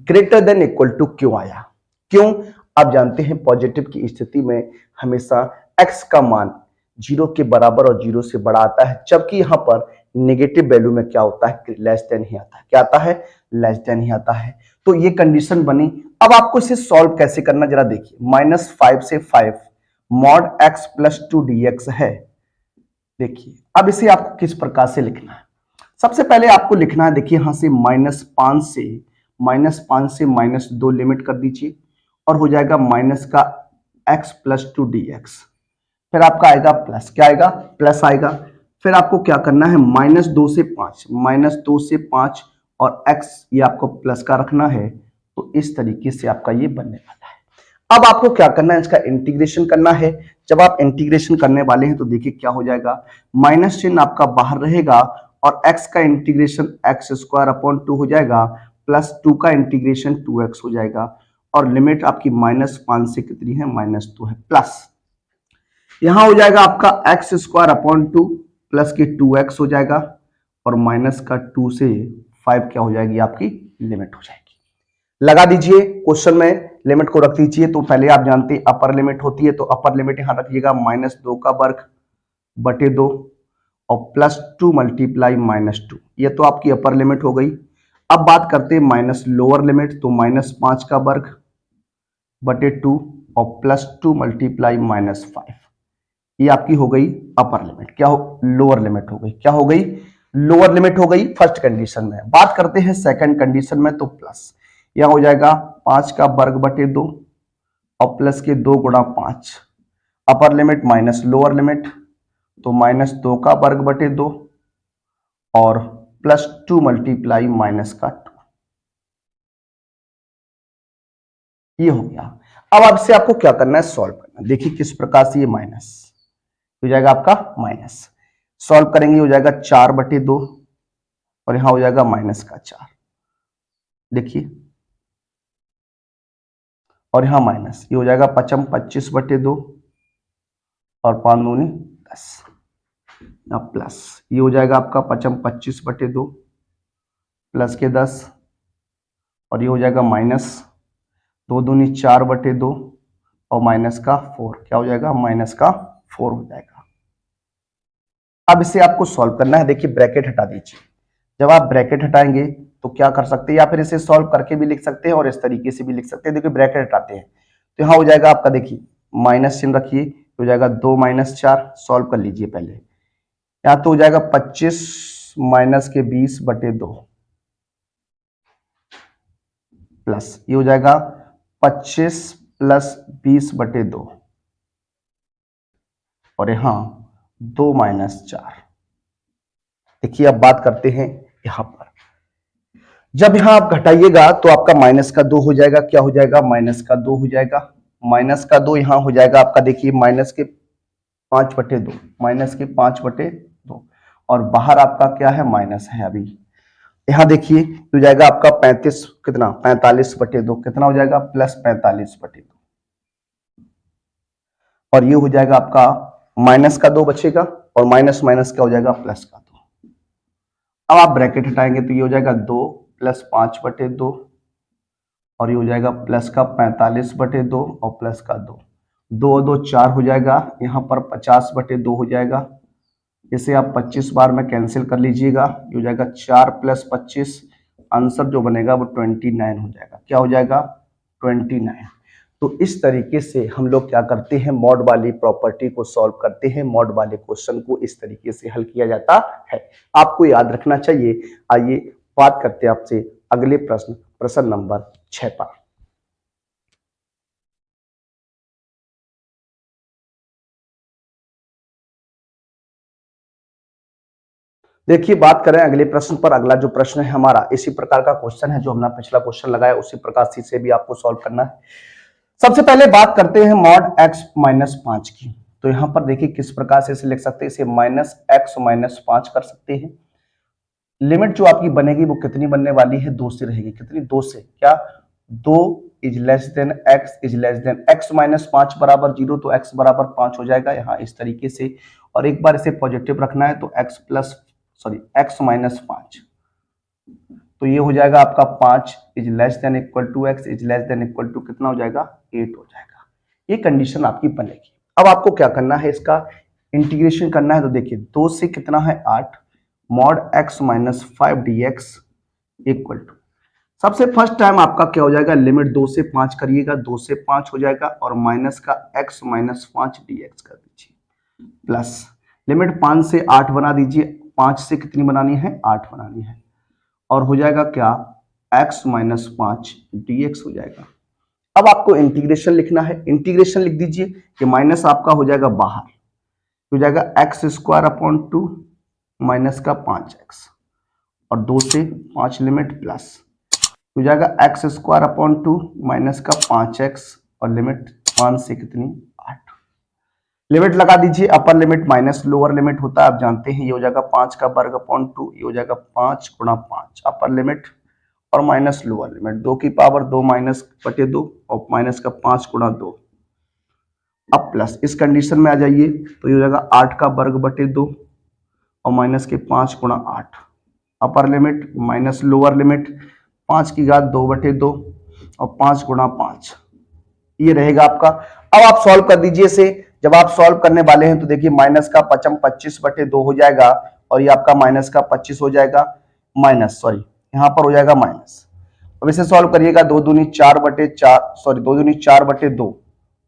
ग्रेटर देन इक्वल टू क्यों आया, क्यों, आप जानते हैं पॉजिटिव की स्थिति में हमेशा x का मान 0 के बराबर और 0 से बड़ा आता है, जबकि यहां पर नेगेटिव वैल्यू में क्या होता है, लेस देन ही आता है। क्या आता है, लेस देन ही आता है। तो ये कंडीशन बनी। अब आपको इसे सॉल्व कैसे करना जरा देखिए। -5 से 5 मॉड x प्लस 2 dx है। देखिए अब इसे आपको किस प्रकार से लिखना है। सबसे पहले आपको लिखना है, देखिए यहां से -5 से -2 लिमिट कर दीजिए और हो जाएगा माइनस का x प्लस 2 dx। फिर आपका आएगा प्लस, क्या आएगा, प्लस आएगा। फिर आपको क्या करना है, -2 से 5 और x ये आपको प्लस का रखना है। तो इस तरीके से आपका ये बनने वाला है। अब आपको क्या करना है, इसका इंटीग्रेशन करना है। जब आप इंटीग्रेशन करने वाले हैं तो देखिए क्या हो जाएगा, माइनस चिन्ह आपका बाहर रहेगा और x का इंटीग्रेशन x² / 2 हो जाएगा, प्लस 2 का इंटीग्रेशन 2x हो जाएगा और लिमिट आपकी -5 से कितनी है, -2 है। प्लस यहां हो जाएगा आपका x² / 2 प्लस की 2x हो जाएगा और माइनस का 2 से 5 क्या हो जाएगी, आपकी लिमिट हो जाएगी। लगा दीजिए क्वेश्चन में, लिमिट को रख दीजिए। तो पहले आप जानते हैं अपर लिमिट होती है, तो अपर लिमिट यहां रखिएगा -2 का वर्ग बटे 2 और +2 मल्टीप्लाई -2, ये तो आपकी अपर लिमिट हो गई। अब बात करते हैं माइनस लोअर लिमिट, तो -5 का वर्ग बटे 2 और +2 मल्टीप्लाई -5, ये आपकी हो गई अपर लिमिट। क्या हो, लोअर लिमिट हो गई। क्या हो गई, लोअर लिमिट हो गई फर्स्ट कंडीशन में। बात करते हैं सेकंड कंडीशन में, तो प्लस यह हो जाएगा 5 का वर्ग बटे 2 और प्लस के 2 गुणा 5, upper limit minus lower limit, तो -2 का वर्ग बटे 2 और +2 मल्टीप्लाई -2, ये हो गया। अब आपसे आपको क्या करना है, सॉल्व करना। देखिए किस प्रकार से ये माइनस हो जाएगा आपका माइनस, सॉल्व करेंगे हो जाएगा 4 बटे 2 और यहां हो जाएगा -4, देखिए, और यहां माइनस, ये हो जाएगा 5 25 बटे 2 और 5 दूनी 10, प्लस ये हो जाएगा आपका 5 25 बटे 2 प्लस के 10 और ये हो जाएगा माइनस 2 दूनी 4 बटे 2 और माइनस का 4, क्या हो जाएगा, -4 हो जाएगा। अब इसे आपको सॉल्व करना है। देखिए ब्रैकेट हटा दीजिए, जब आप ब्रैकेट हटाएंगे तो क्या कर सकते हैं, या फिर इसे सॉल्व करके भी लिख सकते हैं और इस तरीके से भी लिख सकते हैं। देखिए ब्रैकेट हटाते हैं तो यहाँ हो जाएगा आपका, देखिए माइनस चिन्ह रखिए, हो जाएगा 2 - 4, सॉल्व कर लीजिए पहले। यहाँ तो हो जाएगा 25 माइनस के 20/2 प्लस ये हो जाएगा 25 प्लस 20/2 और यहाँ 2 - 4। देखिए अब बात करते हैं यहां पर, जब यहां आप घटाइएगा तो आपका माइनस का 2 हो जाएगा, क्या हो जाएगा, माइनस का 2 हो जाएगा, माइनस का 2 यहां हो जाएगा आपका, देखिए माइनस के 5/2, माइनस के 5/2 और बाहर आपका क्या है, माइनस है अभी। यहां देखिए हो जाएगा आपका 35 कितना, 45/2 कितना हो जाएगा, प्लस 45/2 और ये हो जाएगा आपका माइनस का 2 बचेगा और माइनस माइनस क्या हो जाएगा, प्लस का 2। अब आप ब्रैकेट हटाएंगे तो ये हो जाएगा 2 प्लस 5/2 और ये हो जाएगा प्लस का 45/2 और प्लस का 2, 2 और 2 4 हो जाएगा, यहाँ पर 50/2 हो जाएगा। इसे आप 25 बार में कैंसिल कर लीजिएगा, ये हो जाएगा 4 + 25, आंसर जो बनेगा वो 29 हो जाएगा। क्या हो जाएगा, 29। तो इस तरीके से हम लोग क्या करते हैं, मॉड वाली प्रॉपर्टी को सॉल्व करते हैं, मॉड वाले क्वेश्चन को इस तरीके से हल किया जाता है, आपको याद रखना चाहिए। आइए बात करते हैं आपसे अगले प्रश्न, प्रश्न नंबर 6 पर। देखिए बात करें अगले प्रश्न पर, अगला जो प्रश्न है हमारा इसी प्रकार का क्वेश्चन है जो हमने पिछला क्वेश्चन लगाया, उसी प्रकार से भी आपको सॉल्व करना है। सबसे पहले बात करते हैं मॉड x - 5 की। तो यहां पर देखिए किस प्रकार से इसे लिख सकते हैं, इसे -x - 5 कर सकते हैं। लिमिट जो आपकी बनेगी वो कितनी बनने वाली है, 2 से रहेगी, कितनी, 2 से, क्या 2 is less then x is less then x - 5 बराबर 0, तो x बराबर 5 हो जाएगा यहाँ इस तरीके से। और एक बार इसे पॉजिटिव रखना है तो x - 5, तो ये हो जाएगा आपका 5 is less than equal to x is less than equal to कितना हो जाएगा, 8 हो जाएगा। ये कंडीशन आपकी बनेगी। अब आपको क्या करना है, इसका इंटीग्रेशन करना है। तो देखिए 2 से कितना है 8, mod x - 5 dx equal to, सबसे फर्स्ट टाइम आपका क्या हो जाएगा, लिमिट 2 से 5 करिएगा, 2 से 5 हो जाएगा और माइनस का x - 5 dx कर दीजिए, प्लस लिमिट 5 से 8 बना दीजिए, 5 से कितनी बनानी है, 8 बनानी है और हो जाएगा क्या, x - 5 dx हो जाएगा। अब आपको इंटीग्रेशन लिखना है, इंटीग्रेशन लिख दीजिए कि माइनस आपका हो जाएगा बाहर, हो जाएगा x² माइनस का 5x और 2 से 5 लिमिट प्लस हो जाएगा x² माइनस का 5x और लिमिट 5 से कितनी, 8। लिमिट लगा दीजिए, upper limit minus lower limit होता है आप जानते हैं, ये हो जाएगा 5 का वर्ग अपॉन 2, ये हो जाएगा 5 × 5 अपर लिमिट और माइनस लोअर लिमिट, 2 की पावर 2 -/2 और माइनस का 5 × 2। अब प्लस इस कंडीशन में आ जाइए तो ये हो जाएगा 8 का वर्ग बटे 2 और माइनस के 5 × 8 upper limit minus lower limit 5 की घात 2/2 और 5 × 5, ये रहेगा आपका। अब आप सॉल्व कर दीजिए इसे, जब आप सॉल्व करने वाले हैं तो देखिए माइनस का 25/2 हो जाएगा और ये आपका माइनस का 25 हो जाएगा, माइनस सॉरी यहाँ पर हो जाएगा माइनस। अब इसे सॉल्व करिएगा, 2 दूनी 4/4 सॉरी 2 दूनी 4/2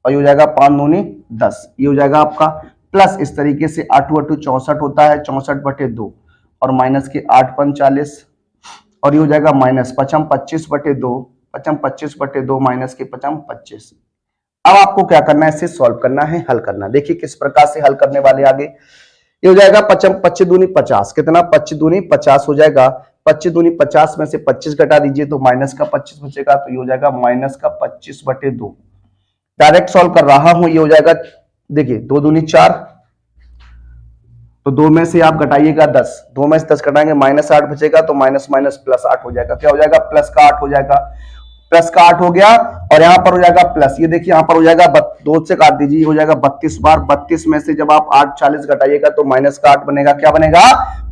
और ये हो जाएगा 5 दूनी 10, ये हो जाएगा आपका प्लस इस तरीके से 8 × 8 64 होता है, 64/2 और माइनस के 8 × 5 40 और ये हो जाएगा माइनस 5 25/2 25/2 माइनस के 5 25। अब आपको क्या करना है, इसे सॉल्व करना है, हल करना है। देखिए किस प्रकार से हल करने वाले आगे, ये हो जाएगा 25 दूनी 50 कितना, 25 दूनी 50 हो जाएगा, 25 दूनी 50 में से 25 घटा दीजिए तो माइनस का 25 बचेगा, तो ये हो जाएगा माइनस का 25/2। डायरेक्ट सॉल्व कर रहा हूं, ये हो जाएगा देखिए 2 दूनी 4 तो 2 में से आप घटाइएगा 10, 2 में से 10 घटाएंगे -8 बचेगा, तो माइनस माइनस प्लस 8 हो जाएगा, क्या हो जाएगा, प्लस का 8 हो जाएगा, प्लस का 8 हो गया और यहां पर हो जाएगा प्लस, ये देखिए यहां पर हो जाएगा 2 से काट दीजिए, हो जाएगा 32 बार, 32 में से जब आप 8 40 घटाइएगा तो माइनस का 8 बनेगा, क्या बनेगा,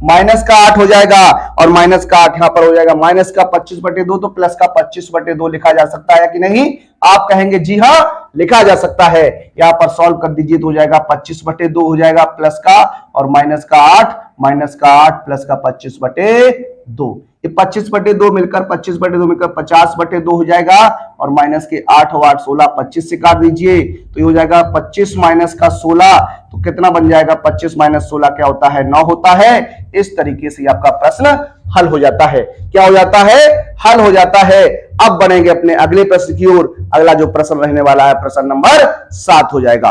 माइनस का 8 हो जाएगा और माइनस का 8 यहां पर हो जाएगा माइनस का 25/2, तो प्लस का 25/2 लिखा जा सकता है कि नहीं, आप कहेंगे जी हाँ लिखा जा सकता है। यहां पर सॉल्व कर दीजिए तो हो जाएगा 25/2 हो जाएगा प्लस का और माइनस का 8 प्लस का 25/2, ये 25/2 मिलकर 25/2 मिलकर 50/2 हो जाएगा, और माइनस के 8 और 8 16, 25 से काट दीजिए तो ये हो जाएगा 25 माइनस का 16, तो कितना बन जाएगा? 25 माइनस 16 क्या होता है? 9 होता है। इस तरीके से आपका प्रश्न हल हो जाता है। क्या हो जाता है? हल हो जाता है। अब बढ़ेंगे अपने अगले प्रश्न की ओर। अगला जो प्रश्न रहने वाला है प्रश्न नंबर 7 हो जाएगा।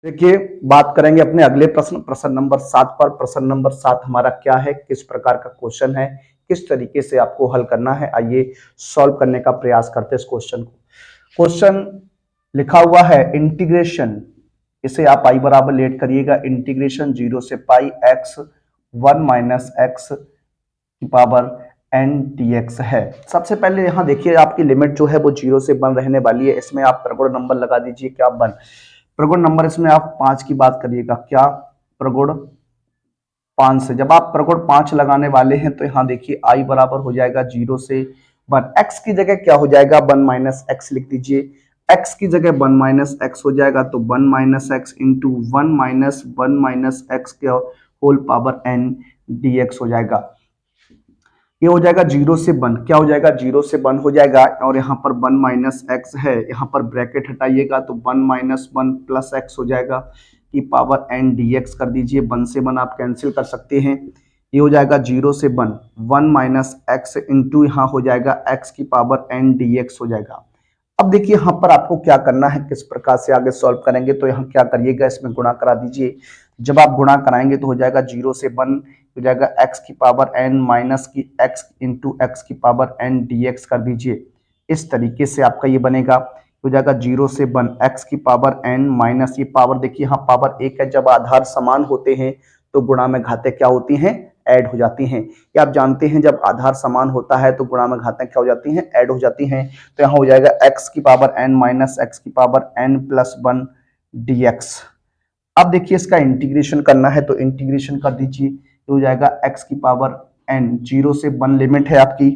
देखिए, बात करेंगे अपने अगले प्रश्न नंबर 7 पर। प्रश्न नंबर 7 हमारा क्या है, किस प्रकार का क्वेश्चन है, किस तरीके से आपको हल करना है, आइए सॉल्व करने का प्रयास करते हैं इस क्वेश्चन को। क्वेश्चन लिखा हुआ है इंटीग्रेशन, इसे आप आई बराबर लेट करिएगा, इंटीग्रेशन 0 से पाई x 1 माइनस एक्स की पावर n dx है। सबसे पहले यहां देखिए आपकी लिमिट जो है वो 0 से 1 रहने वाली है। इसमें आप प्रगुण नंबर लगा दीजिए, क्या 1 प्रगुण नंबर, इसमें आप 5 की बात करिएगा, क्या प्रगुण 5 से। जब आप प्रगुण 5 लगाने वाले हैं तो यहां देखिए आई बराबर हो जाएगा 0 से 1, एक्स की जगह क्या हो जाएगा? 1 माइनस एक्स लिख दीजिए। एक्स की जगह 1 माइनस एक्स हो जाएगा, तो 1 minus x into 1 minus x के होल पावर n dx हो जाएगा। ये हो जाएगा 0 से 1, क्या हो जाएगा? 0 से 1 हो जाएगा, और यहाँ पर 1 माइनस एक्स है, यहाँ पर ब्रैकेट हटाइएगा तो 1 माइनस 1 प्लस एक्स हो जाएगा की पावर n dx कर दीजिए। 1 से 1 आप कैंसिल कर सकते हैं, ये हो जाएगा 0 से 1, 1 माइनस एक्स इंटू यहाँ हो जाएगा x की पावर n dx हो जाएगा। अब देखिए यहाँ पर आपको क्या करना है, किस प्रकार से आगे सॉल्व करेंगे, तो यहाँ क्या करिएगा, इसमें गुणा करा दीजिए। जब आप गुणा कराएंगे तो हो जाएगा 0 से 1 हो जाएगा x की पावर n माइनस की x इंटू एक्स की पावर n dx कर दीजिए। इस तरीके से आपका ये बनेगा, हो जाएगा 0 से 1 x की पावर n माइनस, ये पावर देखिए यहाँ पावर 1 है, जब आधार समान होते हैं तो गुणा में घातें क्या होती हैं? ऐड हो जाती हैं। ये आप जानते हैं, जब आधार समान होता है तो गुणा में घातें क्या हो जाती हैं? ऐड हो जाती हैं। तो यहाँ हो जाएगा x की पावर n माइनस एक्स की पावर n प्लस 1 dx। अब देखिए इसका इंटीग्रेशन करना है तो इंटीग्रेशन कर दीजिए, तो हो जाएगा x की पावर n, 0 से 1 लिमिट है आपकी,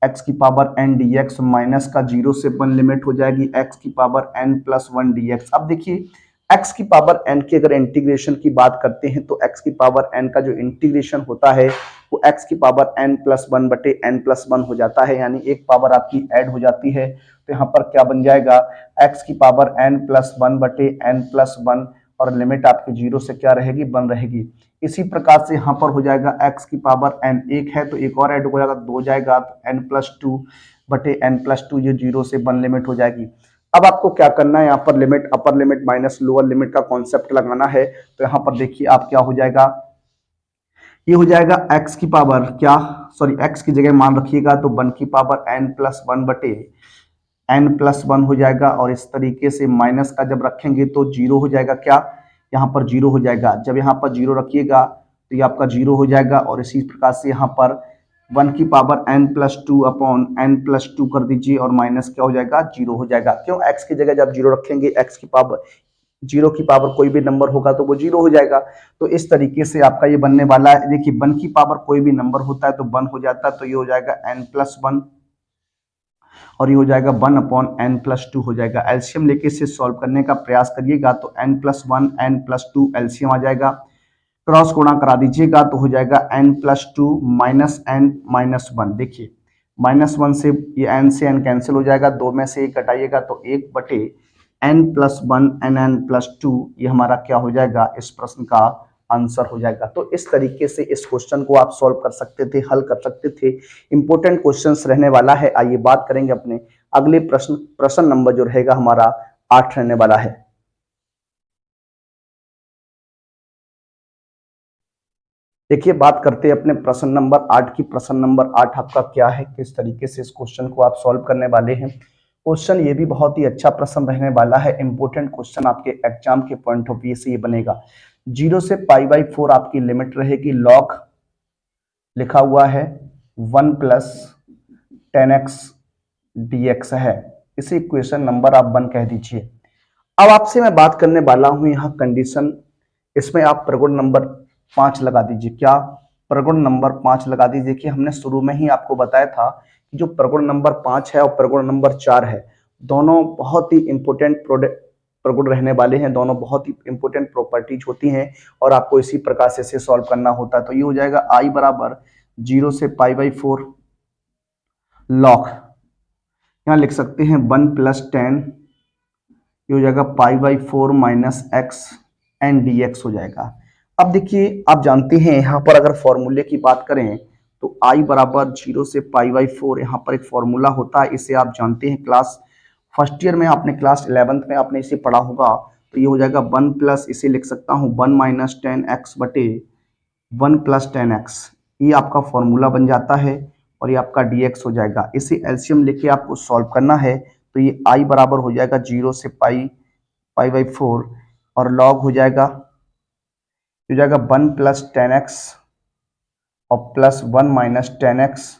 x की पावर n dx माइनस का 0 से 1 लिमिट हो जाएगी x की पावर n प्लस 1 dx। अब देखिए x की पावर n की अगर इंटीग्रेशन की बात करते हैं तो x की पावर n का जो इंटीग्रेशन होता है वो x की पावर n प्लस 1 बटे n प्लस 1 हो जाता है, यानी एक पावर आपकी ऐड हो जाती है। तो यहाँ पर क्या बन जाएगा? x की पावर n प्लस 1 बटे n प्लस 1, और लिमिट आपकी 0 से क्या रहेगी? 1 रहेगी। इसी प्रकार से यहाँ पर हो जाएगा x की पावर n, एक है तो एक और ऐड हो जाएगा, 2 जाएगा तो n प्लस 2 बटे n प्लस 2, ये 0 से 1 लिमिट हो जाएगी। अब आपको क्या करना है, यहाँ पर limit upper limit minus lower limit का कॉन्सेप्ट लगाना है। तो यहाँ पर देखिए आप क्या हो जाएगा, ये हो जाएगा x की पावर क्या, सॉरी x की जगह मान रखिएगा तो 1 की पावर n प्लस 1 बटे n प्लस 1 हो जाएगा, और इस तरीके से माइनस का जब रखेंगे तो 0 हो जाएगा, क्या यहाँ पर 0 हो जाएगा। जब यहाँ पर 0 रखिएगा तो ये आपका 0 हो जाएगा, और इसी प्रकार से यहाँ पर 1 की power n plus 2 upon n plus 2 कर दीजिए, और माइनस क्या हो जाएगा? 0 हो जाएगा। क्यों? x की जगह जब 0 रखेंगे, x की पावर 0 की पावर कोई भी नंबर होगा तो वो 0 हो जाएगा। तो इस तरीके से आपका ये बनने वाला है। देखिए 1 की पावर कोई भी नंबर होता है तो 1 हो जाता है, तो ये हो जाएगा n प्लस 1, और ये हो जाएगा 1 अपॉन n प्लस 2 हो जाएगा। एलसीएम लेके इसे सॉल्व करने का प्रयास करिएगा तो n plus 1 n plus 2 LCM आ जाएगा, क्रॉस गुणा करा दीजिएगा तो हो जाएगा n plus 2 minus n minus 1। देखिए माइनस 1 से ये n से n कैंसिल हो जाएगा, 2 में से 1 घटाइएगा तो 1 बटे n प्लस 1 n प्लस 2, ये हमारा क्या हो जाएगा? इस प्रश्न का आंसर हो जाएगा। तो इस तरीके से इस क्वेश्चन को आप सॉल्व कर सकते थे, हल कर सकते थे। इंपॉर्टेंट क्वेश्चंस रहने वाला है। आइए बात करेंगे अपने अगले प्रश्न नंबर जो रहेगा हमारा 8 रहने वाला है। देखिए बात करते हैं अपने प्रश्न नंबर 8 की। प्रश्न नंबर 8 आपका क्या है, किस तरीके से इस क्वेश्चन को आप सॉल्व करने वाले हैं। क्वेश्चन ये भी बहुत ही अच्छा प्रश्न रहने वाला है, इंपॉर्टेंट क्वेश्चन आपके एग्जाम के पॉइंट ऑफ व्यू से ये बनेगा। 0 से π/4 आपकी लिमिट रहेगी, लॉग लिखा हुआ है 1 प्लस 10x dx है, इसे इक्वेशन नंबर आप 1 कह दीजिए। अब आपसे मैं बात करने वाला हूं यहाँ कंडीशन, इसमें आप प्रगुण नंबर 5 लगा दीजिए। क्या? प्रगुण नंबर 5 लगा दीजिए। कि हमने शुरू में ही आपको बताया था कि जो प्रगुण नंबर 5 है और प्रगुण नंबर 4 है, दोनों बहुत ही इंपॉर्टेंट प्रगुण रहने वाले हैं। दोनों बहुत ही इंपॉर्टेंट प्रॉपर्टीज होती हैं और आपको इसी प्रकार से इसे सॉल्व करना होता है। तो ये हो जाएगा आई बराबर 0 से π/4 लॉग, यहाँ लिख सकते हैं 1 + 10, ये हो जाएगा π/4 - x एन डी एक्स हो जाएगा। अब देखिए आप जानते हैं यहाँ पर अगर फॉर्मूले की बात करें तो i बराबर 0 से π/4 यहाँ पर एक फॉर्मूला होता है, इसे आप जानते हैं क्लास फर्स्ट ईयर में आपने क्लास 11th में आपने इसे पढ़ा होगा। तो ये हो जाएगा 1 प्लस, इसे लिख सकता हूँ 1 - 10x बटे 1 + 10x, ये आपका फॉर्मूला बन जाता है और ये आपका dx हो जाएगा। इसे एलसीएम लेके आपको सॉल्व करना है। तो ये i बराबर हो जाएगा 0 से π/4 और लॉग हो जाएगा 1 + 10x और प्लस 1 - 10x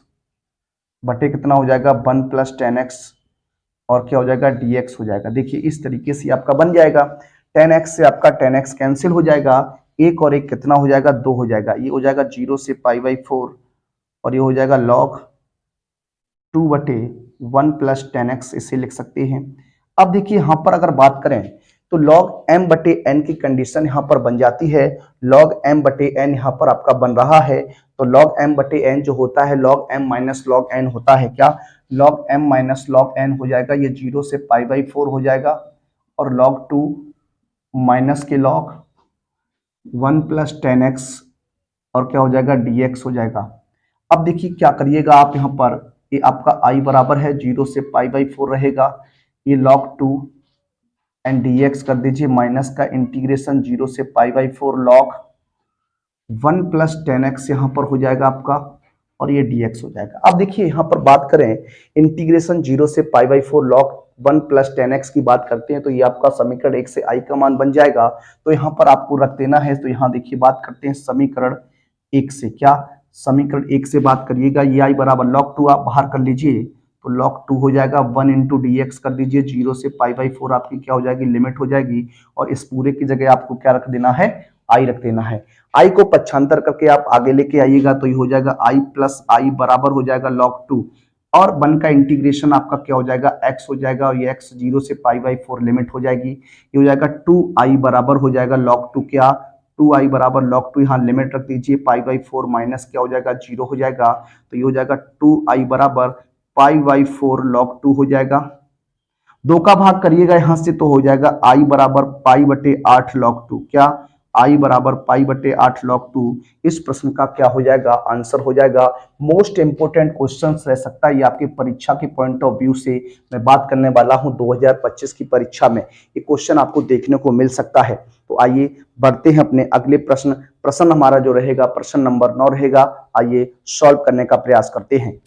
बटे कितना हो जाएगा 1 + 10x और क्या हो जाएगा dx हो जाएगा। देखिए इस तरीके से आपका बन जाएगा। 10x से आपका 10x कैंसिल हो जाएगा, एक और एक कितना हो जाएगा 2 हो जाएगा। ये हो जाएगा 0 से π/4 और ये हो जाएगा log 2 बटे 1 + 10x, इसे लिख सकते हैं। अब देखिए यहाँ पर अगर बात करें तो log m बटे n की कंडीशन यहाँ पर बन जाती है। log m बटे n यहाँ पर आपका बन रहा है, तो log m बटे n जो होता है log m - log n होता है क्या, log m - log n हो जाएगा, ये 0 से π/4 हो जाएगा और log 2 माइनस के log 1 + 10x और क्या हो जाएगा dx हो जाएगा। अब देखिए क्या करिएगा आप यहाँ पर, ये आपका i बराबर है 0 से π/4 रहेगा, ये log 2 एंड dx कर दीजिए, माइनस का इंटीग्रेशन 0 से π/4 log 1 + 10x यहाँ पर हो जाएगा आपका और ये dx हो जाएगा। अब देखिए यहाँ पर बात करें इंटीग्रेशन 0 से π/4 log 1 + 10x की बात करते हैं तो ये आपका समीकरण 1 से i का मान बन जाएगा। तो यहाँ पर आपको रख देना है। तो यहाँ देखिए बात करते हैं समीकरण 1 से, क्या समीकरण 1 से बात करिएगा, ये i बराबर log 2 आप बाहर कर लीजिए तो log 2 हो जाएगा 1 × dx कर दीजिए, 0 से π/4 आपकी क्या हो जाएगी लिमिट हो जाएगी और इस पूरे की जगह आपको क्या रख देना है i रख देना है। i को पक्षांतर करके आप आगे लेके आइएगा तो ये हो जाएगा i + i बराबर हो जाएगा log 2 और 1 का इंटीग्रेशन आपका क्या हो जाएगा x हो जाएगा और ये x 0 से π/4 लिमिट हो जाएगी, ये हो जाएगा 2i बराबर हो जाएगा log 2, क्या 2i बराबर log 2, यहाँ लिमिट रख दीजिए π/4 माइनस क्या हो जाएगा 0 हो जाएगा, तो ये हो जाएगा 2i बराबर π/4 log 2 हो जाएगा। 2 का भाग करिएगा यहां से तो हो जाएगा i बराबर π/8 log 2, क्या i बराबर π/8 log 2। इस प्रश्न का क्या हो जाएगा आंसर हो जाएगा। मोस्ट इंपोर्टेंट क्वेश्चन रह सकता है ये आपकी परीक्षा के पॉइंट ऑफ व्यू से मैं बात करने वाला हूं 2025 की परीक्षा में ये क्वेश्चन आपको देखने को मिल सकता है। तो आइए बढ़ते हैं अपने अगले प्रश्न। प्रश्न हमारा जो रहेगा प्रश्न नंबर 9 रहेगा, आइए सॉल्व करने का प्रयास करते हैं।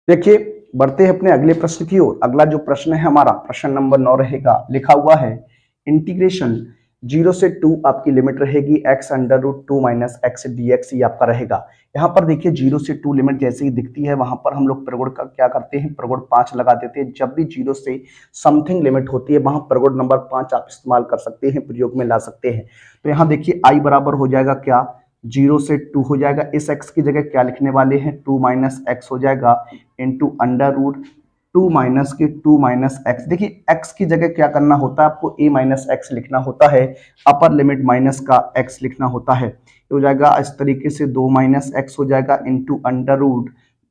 देखिए बढ़ते हैं अपने अगले प्रश्न की ओर। अगला जो प्रश्न है हमारा प्रश्न नंबर 9 रहेगा, लिखा हुआ है इंटीग्रेशन 0 से 2 आपकी लिमिट रहेगी x√2 - x dx, ये आपका रहेगा। यहाँ पर देखिए 0 से 2 लिमिट जैसे ही दिखती है वहां पर हम लोग प्रगुण का क्या करते हैं, प्रगुण 5 लगा देते हैं। जब भी 0 से समथिंग लिमिट होती है वहां प्रगुण नंबर 5 आप इस्तेमाल कर सकते हैं, प्रयोग में ला सकते हैं। तो यहाँ देखिए i बराबर हो जाएगा क्या 0 से 2 हो जाएगा, इस x की जगह क्या लिखने वाले हैं 2 - x हो जाएगा इंटू √2 माइनस के 2 - x। देखिए x की जगह क्या करना होता है आपको a - x लिखना होता है, अपर लिमिट माइनस का x लिखना होता है। ये हो जाएगा इस तरीके से 2 - x हो जाएगा इंटू √2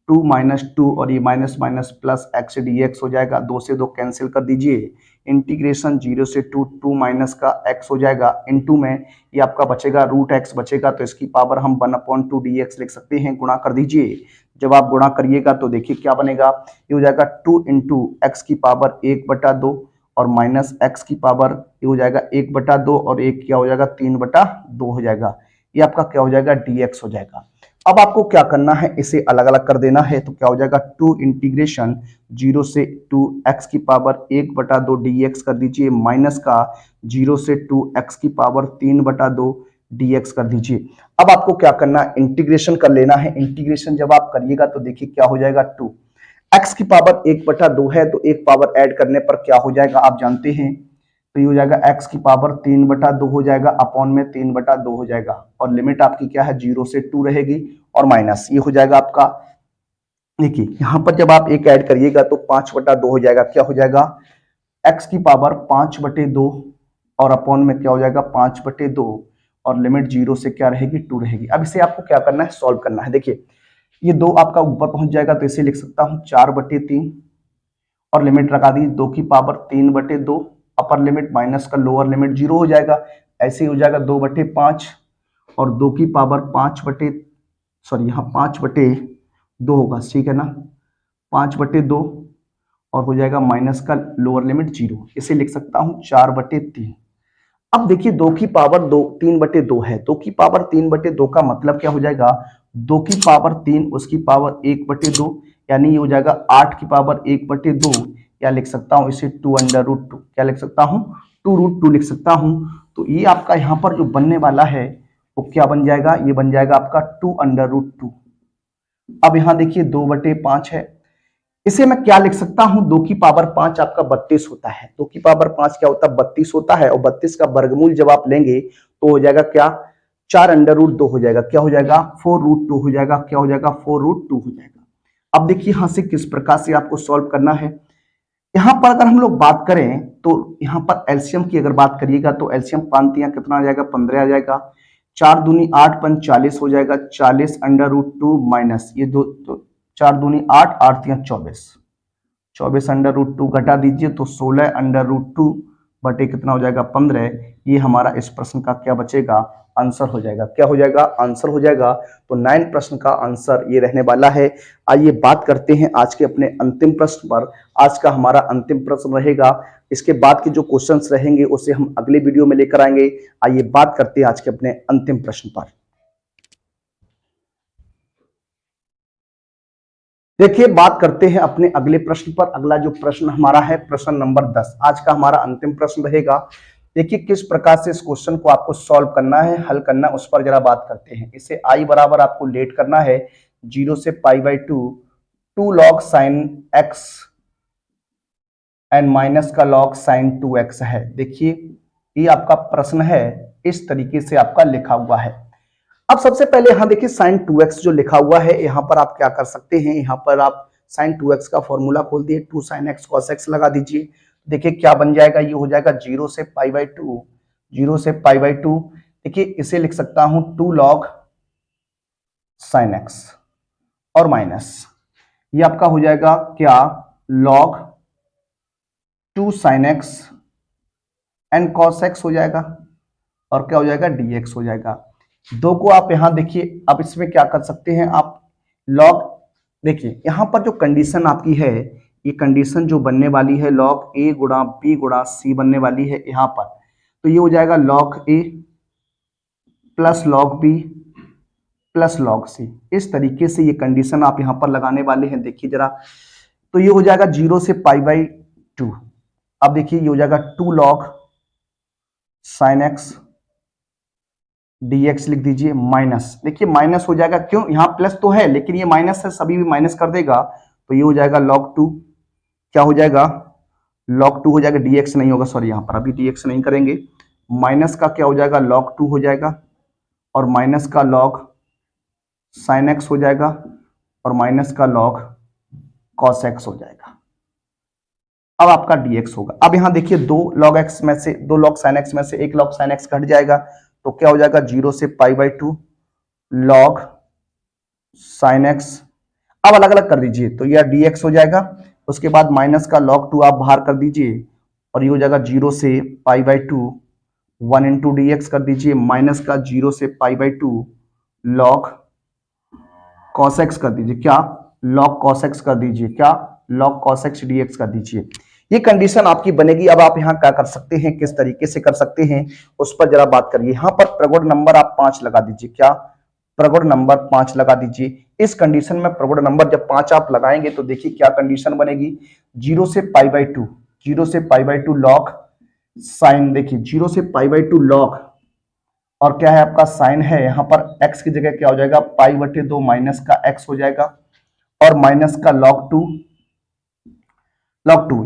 - 2 और ये minus minus plus x dx हो जाएगा। 2 से 2 कैंसिल कर दीजिए, इंटीग्रेशन 0 से 2 माइनस का x हो जाएगा इंटू में ये आपका बचेगा √x बचेगा, तो इसकी पावर हम 1/2 dx लिख सकते हैं। गुणा कर दीजिए, जब आप गुणा करिएगा तो देखिए क्या बनेगा, ये हो जाएगा 2 × x की पावर 1/2 और माइनस x की पावर ये हो जाएगा 1/2 और एक क्या हो जाएगा 3/2 हो जाएगा। ये आपका क्या हो जाएगा dx हो जाएगा। अब आपको क्या करना है, इसे अलग अलग कर देना है। तो क्या हो जाएगा 2 इंटीग्रेशन 0 से 2 x की पावर 1/2 dx कर दीजिए, माइनस का 0 से 2 x की पावर 3/2 dx कर दीजिए। अब आपको क्या करना है, इंटीग्रेशन कर लेना है। इंटीग्रेशन जब आप करिएगा तो देखिए क्या हो जाएगा 2 x की पावर 1/2 है तो एक पावर ऐड करने पर क्या हो जाएगा आप जानते हैं, तो ये हो जाएगा x की पावर 3/2 हो जाएगा, अपॉन में 3/2 हो जाएगा और लिमिट आपकी क्या है 0 से 2 रहेगी और माइनस ये हो जाएगा आपका देखिए यहां पर जब आप एक ऐड करिएगा तो 5/2 हो जाएगा, क्या हो जाएगा x की पावर 5/2 और अपॉन में क्या हो जाएगा 5/2 और लिमिट 0 से क्या रहेगी 2 रहेगी। अब इसे आपको क्या करना है, सॉल्व करना है। देखिए ये 2 आपका ऊपर पहुंच जाएगा तो इसे लिख सकता हूं 4/3 और लिमिट लगा दी 2 की पावर 3/2, अपर लिमिट माइनस का लोअर लिमिट 0 हो जाएगा, ऐसे ही हो जाएगा 2/5 और 2 की पावर 5 यहाँ 5/2 होगा, ठीक है ना, 5/2 और हो जाएगा माइनस का लोअर लिमिट 0, इसे लिख सकता हूं 4/3। अब देखिए 2 की पावर 3/2 है, 2 की पावर 3/2 का मतलब क्या हो जाएगा 2 की पावर 3 उसकी पावर 1/2, यानी ये हो जाएगा 8 की पावर 1/2, या लिख सकता हूं इसे 2√2, क्या लिख सकता हूं 2√2 लिख सकता हूं। तो ये आपका यहाँ पर जो बनने वाला है वो क्या बन जाएगा, ये बन जाएगा आपका 2√2। अब यहाँ देखिए 2/5 है, इसे मैं क्या लिख सकता हूं 2 की पावर 5 आपका 32 होता है, 2 की पावर 5 क्या होता है 32 होता है, और 32 का वर्गमूल जब आप लेंगे तो हो जाएगा क्या 4√2 हो जाएगा, क्या हो जाएगा 4√2 हो जाएगा, क्या हो जाएगा 4√2 हो जाएगा। अब देखिए यहां से किस प्रकार से आपको सॉल्व करना है। यहां पर अगर हम लोग बात करें तो यहां पर एलसीएम की अगर बात करिएगा तो एलसीएम 5 कितना आ जाएगा 15 आ जाएगा, 4 दूनी 8 5 40 हो जाएगा, 40√2 माइनस ये दो तो 4 दूनी 8 8 24, 24√2 घटा दीजिए तो 16√2 बटे कितना हो जाएगा 15। ये हमारा इस प्रश्न का क्या बचेगा, आंसर हो जाएगा, क्या हो जाएगा आंसर हो जाएगा। तो 9 प्रश्न का आंसर ये रहने वाला है। आइए बात करते हैं आज के अपने अंतिम प्रश्न पर। आज का हमारा अंतिम प्रश्न रहेगा, इसके बाद के जो क्वेश्चंस रहेंगे उसे हम अगले वीडियो में लेकर आएंगे। आइए बात करते हैं आज के अपने अंतिम प्रश्न पर। देखिए बात करते हैं अपने अगले प्रश्न पर। अगला जो प्रश्न हमारा है प्रश्न नंबर 10, आज का हमारा अंतिम प्रश्न रहेगा। देखिए किस प्रकार से इस क्वेश्चन को आपको सॉल्व करना है, हल करना है, उस पर जरा बात करते हैं। इसे आई बराबर आपको लेट करना है 0 से π/2 2 log sin x and minus का log sin 2x है। देखिए ये आपका प्रश्न है, इस तरीके से आपका लिखा हुआ है। अब सबसे पहले यहां देखिए sin 2x जो लिखा हुआ है, यहां पर आप क्या कर सकते हैं, यहां पर आप sin 2x का फॉर्मूला खोल दिए, 2 sin x cos x लगा दीजिए। देखिए क्या बन जाएगा, ये हो जाएगा 0 से π/2, 0 से π/2। देखिए इसे लिख सकता हूं 2 log sin x और माइनस ये आपका हो जाएगा क्या log 2 sin x and cos x हो जाएगा, और क्या हो जाएगा dx हो जाएगा। दो को आप यहां देखिए, अब इसमें क्या कर सकते हैं आप log, देखिए यहां पर जो कंडीशन आपकी है, ये कंडीशन जो बनने वाली है log a गुणा b गुणा c बनने वाली है यहां पर, तो ये हो जाएगा log a plus log b plus log c। इस तरीके से ये कंडीशन आप यहां पर लगाने वाले हैं। देखिए जरा, तो ये हो जाएगा 0 से π/2। अब देखिए ये हो जाएगा 2 log sin x dx लिख दीजिए, माइनस, देखिए माइनस हो जाएगा, क्यों यहाँ प्लस तो है लेकिन ये माइनस है, सभी भी माइनस कर देगा, तो ये हो जाएगा log 2, क्या हो जाएगा log 2 हो जाएगा, dx नहीं होगा, सॉरी यहाँ पर अभी dx नहीं करेंगे, माइनस का क्या हो जाएगा log 2 हो जाएगा, और माइनस का log sin x हो जाएगा, और माइनस का log cos x हो जाएगा। अब आपका dx होगा। अब यहां देखिए 2 log x में से 2 log sin x में से 1 log sin x घट जाएगा, तो क्या हो जाएगा 0 से π/2 log sin x। अब अलग अलग कर दीजिए तो यह dx हो जाएगा, उसके बाद माइनस का log 2 आप बाहर कर दीजिए, और ये हो जाएगा 0 से π/2 1 इंटू dx कर दीजिए, माइनस का 0 से π/2 log cos x कर दीजिए, क्या log cos x कर दीजिए, क्या log cos x dx कर दीजिए। ये कंडीशन आपकी बनेगी। अब आप यहाँ क्या कर सकते हैं, किस तरीके से कर सकते हैं, उस पर जरा बात करिए। यहाँ पर प्रगुण नंबर आप 5 लगा दीजिए, क्या प्रगुण नंबर 5 लगा दीजिए। इस कंडीशन में प्रगुण नंबर जब 5 आप लगाएंगे तो देखिए क्या कंडीशन बनेगी, 0 से π/2, 0 से π/2 log साइन, देखिए 0 से π/2 log, और क्या है आपका साइन है, यहां पर x की जगह क्या हो जाएगा π/2 माइनस का x हो जाएगा, और माइनस का log 2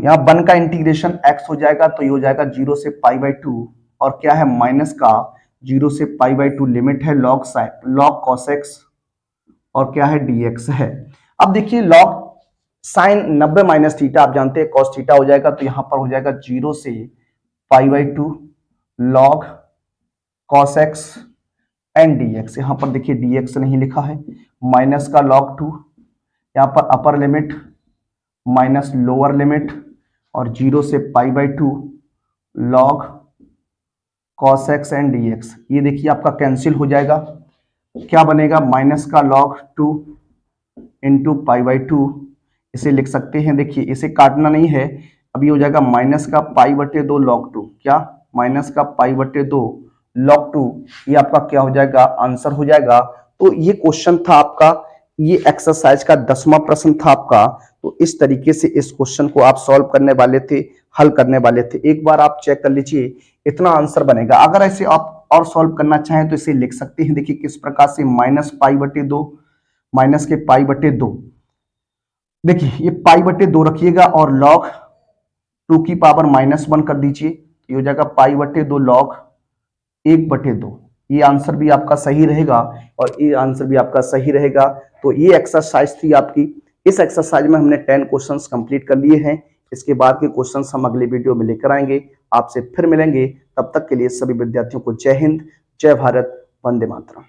यहाँ 1 का इंटीग्रेशन x हो जाएगा, तो ये हो जाएगा 0 से π/2, और क्या है माइनस का 0 से π/2 लिमिट है log cos x, और क्या है dx है। अब देखिए log साइन 90 माइनस थीटा, आप जानते हैं cos थीटा हो जाएगा, तो यहां पर हो जाएगा 0 से π/2 log cos x and dx। यहां पर देखिए dx नहीं लिखा है, माइनस का log 2, यहां पर upper limit minus lower limit और 0 से π/2 log cos x and dx। ये देखिए आपका कैंसिल हो जाएगा, क्या बनेगा, माइनस का log 2 इंटू π/2, इसे लिख सकते हैं, देखिए इसे काटना नहीं है, अब ये हो जाएगा माइनस का π/2 log 2, क्या माइनस का π/2 log 2, ये आपका क्या हो जाएगा, आंसर हो जाएगा। तो ये क्वेश्चन था आपका, ये एक्सरसाइज का 10वां प्रश्न था आपका। तो इस तरीके से इस क्वेश्चन को आप सॉल्व करने वाले थे, हल करने वाले थे। एक बार आप चेक कर लीजिए, इतना आंसर बनेगा। अगर ऐसे आप और सॉल्व करना चाहें तो इसे लिख सकते हैं, देखिए किस प्रकार से, माइनस π/2, माइनस के π/2, देखिए ये π/2 रखिएगा और log 2 की पावर -1 कर दीजिए, ये हो जाएगा π/2 log 1/2। ये आंसर भी आपका सही रहेगा और ये आंसर भी आपका सही रहेगा। तो ये एक्सरसाइज थी आपकी। इस एक्सरसाइज में हमने 10 क्वेश्चंस कंप्लीट कर लिए हैं। इसके बाद के क्वेश्चंस हम अगले वीडियो में लेकर आएंगे, आपसे फिर मिलेंगे। तब तक के लिए सभी विद्यार्थियों को जय हिंद, जय भारत, वंदे मातरम।